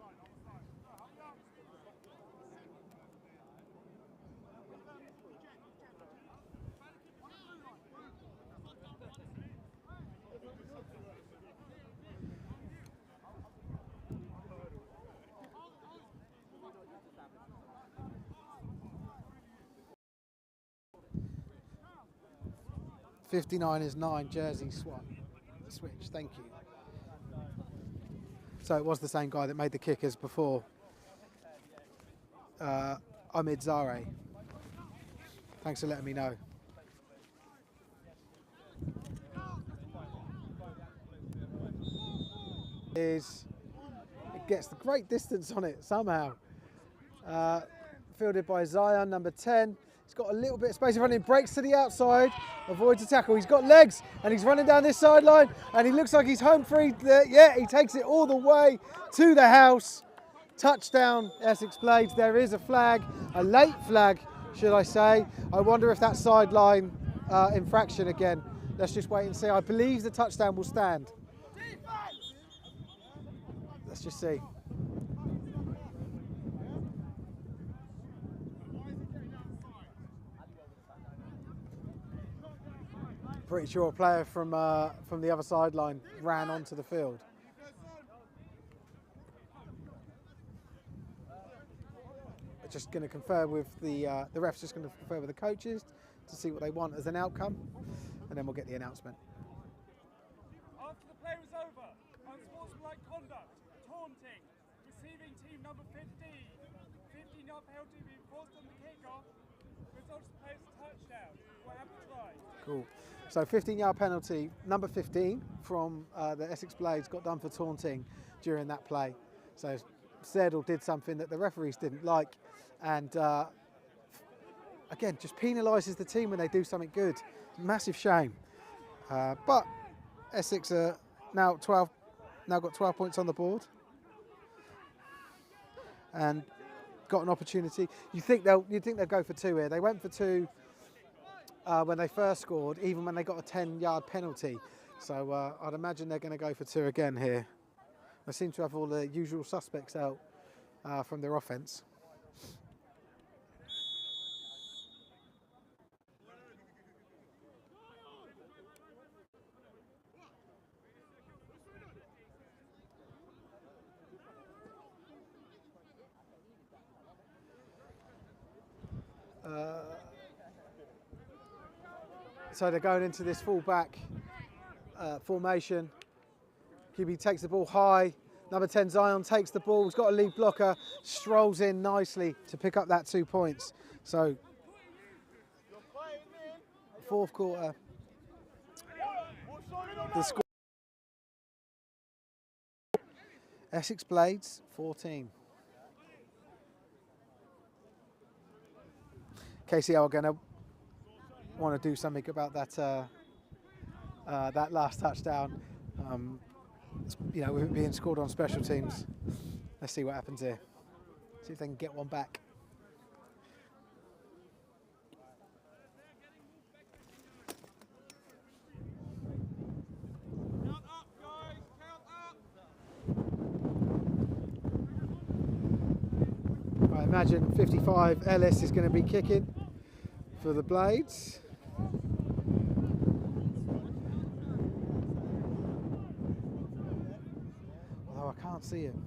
'59 is 9, jersey switch, thank you. So it was the same guy that made the kickers before, Ahmed Zare. Thanks for letting me know. It gets the great distance on it somehow. Fielded by Zion, number 10. He's got a little bit of space in front of him, breaks to the outside, avoids a tackle. He's got legs and he's running down this sideline and he looks like he's home free. Yeah, he takes it all the way to the house. Touchdown, Essex Blades. There is a flag, a late flag, should I say. I wonder if that sideline infraction again. Let's just wait and see. I believe the touchdown will stand. Let's just see. Pretty sure a player from the other sideline ran onto the field. We're just going to confer with the refs. Just going to confer with the coaches to see what they want as an outcome, and then we'll get the announcement. After the play was over, unsportsmanlike conduct, taunting, receiving team number 15, 15-yard penalty being forced on the kickoff, results in players touchdown. What happened tonight? Cool. So 15-yard penalty, number 15 from the Essex Blades got done for taunting during that play. So said or did something that the referees didn't like, and again, just penalises the team when they do something good. Massive shame. But Essex are now got 12 points on the board, and got an opportunity. You'd think they'll go for 2 here. They went for 2 when they first scored, even when they got a 10-yard penalty. So I'd imagine they're going to go for 2 again here. They seem to have all the usual suspects out from their offence. So they're going into this full-back formation. QB takes the ball high. Number 10, Zion, takes the ball. He's got a lead blocker. Strolls in nicely to pick up that 2 points. So, 4th quarter. The score. Essex Blades, 14. KCL are going to want to do something about that that last touchdown. you know, with it being scored on special teams. Let's see what happens here. See if they can get one back. I imagine 55 Ellis is going to be kicking for the Blades. Although I can't see him.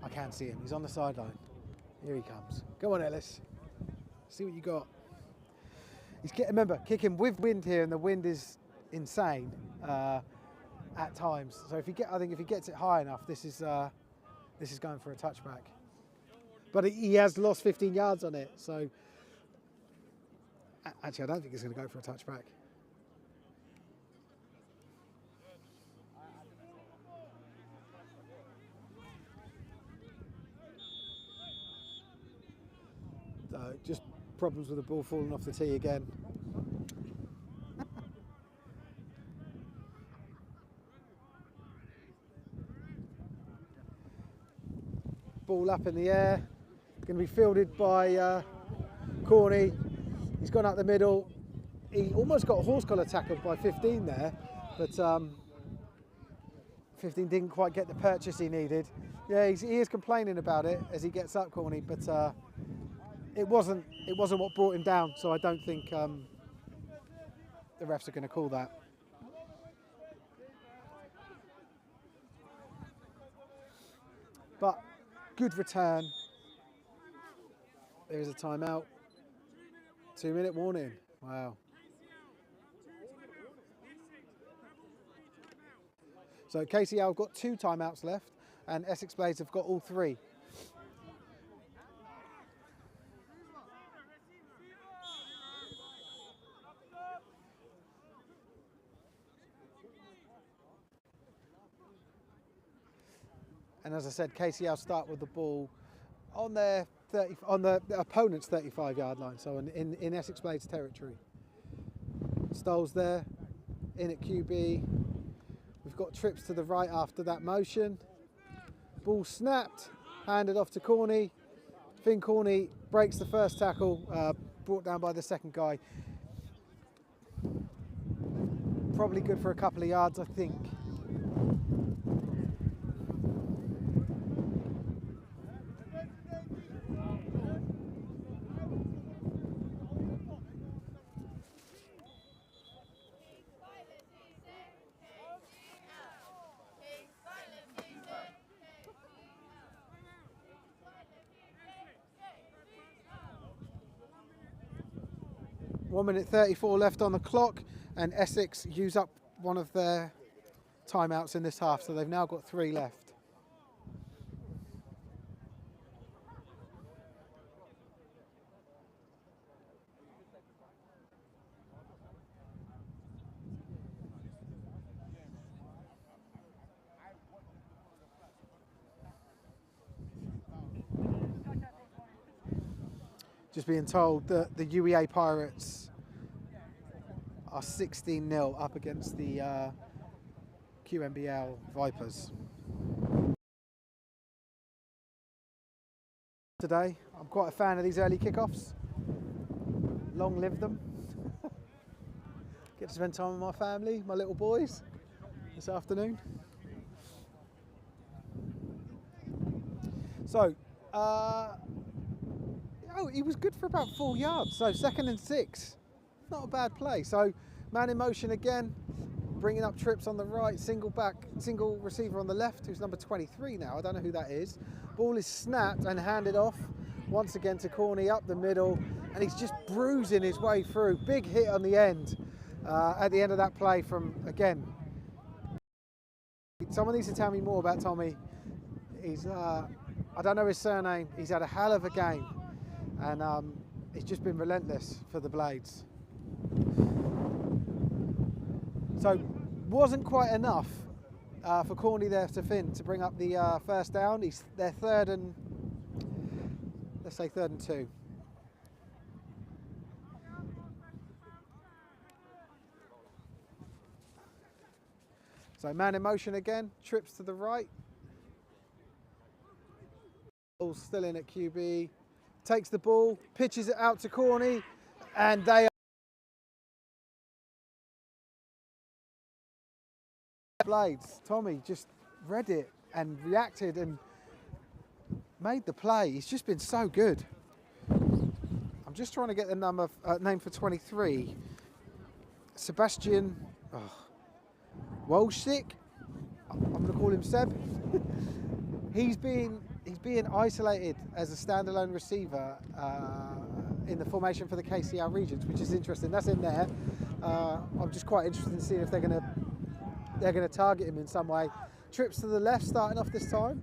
I can see him. He's on the sideline. Here he comes. Go on, Ellis. See what you got. Remember, kicking with wind here, and the wind is insane at times. So I think if he gets it high enough, this is going for a touchback. But he has lost 15 yards on it. So actually, I don't think he's going to go for a touchback. Just problems with the ball falling off the tee again. Ball up in the air, going to be fielded by Corney. He's gone up the middle. He almost got a horse collar tackled by 15 there, but 15 didn't quite get the purchase he needed. Yeah, he is complaining about it as he gets up, Corney, but it wasn't what brought him down, so I don't think the refs are going to call that. But good return. There is a timeout. 2-minute warning. Wow. So KCL have got 2 timeouts left, and Essex Blades have got all 3. And as I said, KCL start with the ball on their on the opponent's 35-yard line, so in Essex Blades territory. Stoles there, in at QB. We've got trips to the right after that motion. Ball snapped, handed off to Corney. Finn Corney breaks the first tackle, brought down by the second guy. Probably good for a couple of yards, I think. One minute 34 left on the clock, and Essex use up one of their timeouts in this half, so they've now got 3 left. Just being told that the UEA Pirates are 16-0 up against the QMBL Vipers. Today, I'm quite a fan of these early kickoffs. Long live them. Get to spend time with my family, my little boys, this afternoon. So, he was good for about 4 yards, so 2nd and 6. Not a bad play. So, man in motion again, bringing up trips on the right, single receiver on the left, who's number 23 now. I don't know who that is. Ball is snapped and handed off once again to Corney up the middle, and he's just bruising his way through. Big hit on the end, at the end of that play from, again, someone needs to tell me more about Tommy. He's, I don't know his surname. He's had a hell of a game. And it's just been relentless for the Blades. So, wasn't quite enough for Corney there to Finn to bring up the first down. They're 3rd and, let's say 3rd and 2. So man in motion again, trips to the right. Ball's still in at QB, takes the ball, pitches it out to Corney, and they are Blades. Tommy just read it and reacted and made the play. He's just been so good. I'm just trying to get the name for 23. Sebastian Wolsik. I'm going to call him Seb. He's being isolated as a standalone receiver in the formation for the KCL Regents, which is interesting. That's in there. I'm just quite interested in seeing if they're going to target him in some way. Trips to the left, starting off this time,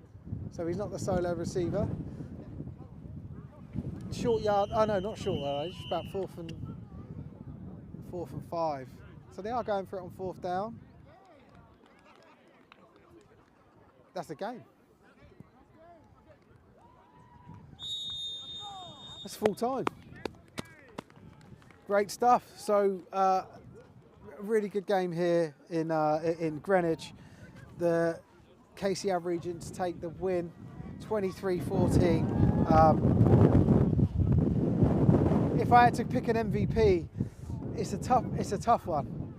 so he's not the solo receiver. Short yard. Oh no, not short yard. It's about fourth and 5. So they are going for it on 4th down. That's the game. That's full time. Great stuff. So really good game here in Greenwich. The KCL Regents take the win, 23-14. If I had to pick an MVP, it's a tough one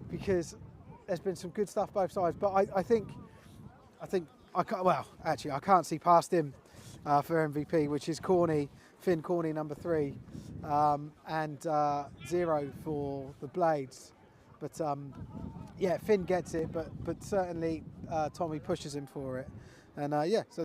because there's been some good stuff both sides. But I think I can't. Well, actually, I can't see past him for MVP, which is Finn Corney, number 3, and 0 for the Blades. But yeah, Finn gets it, but certainly Tommy pushes him for it, and yeah. So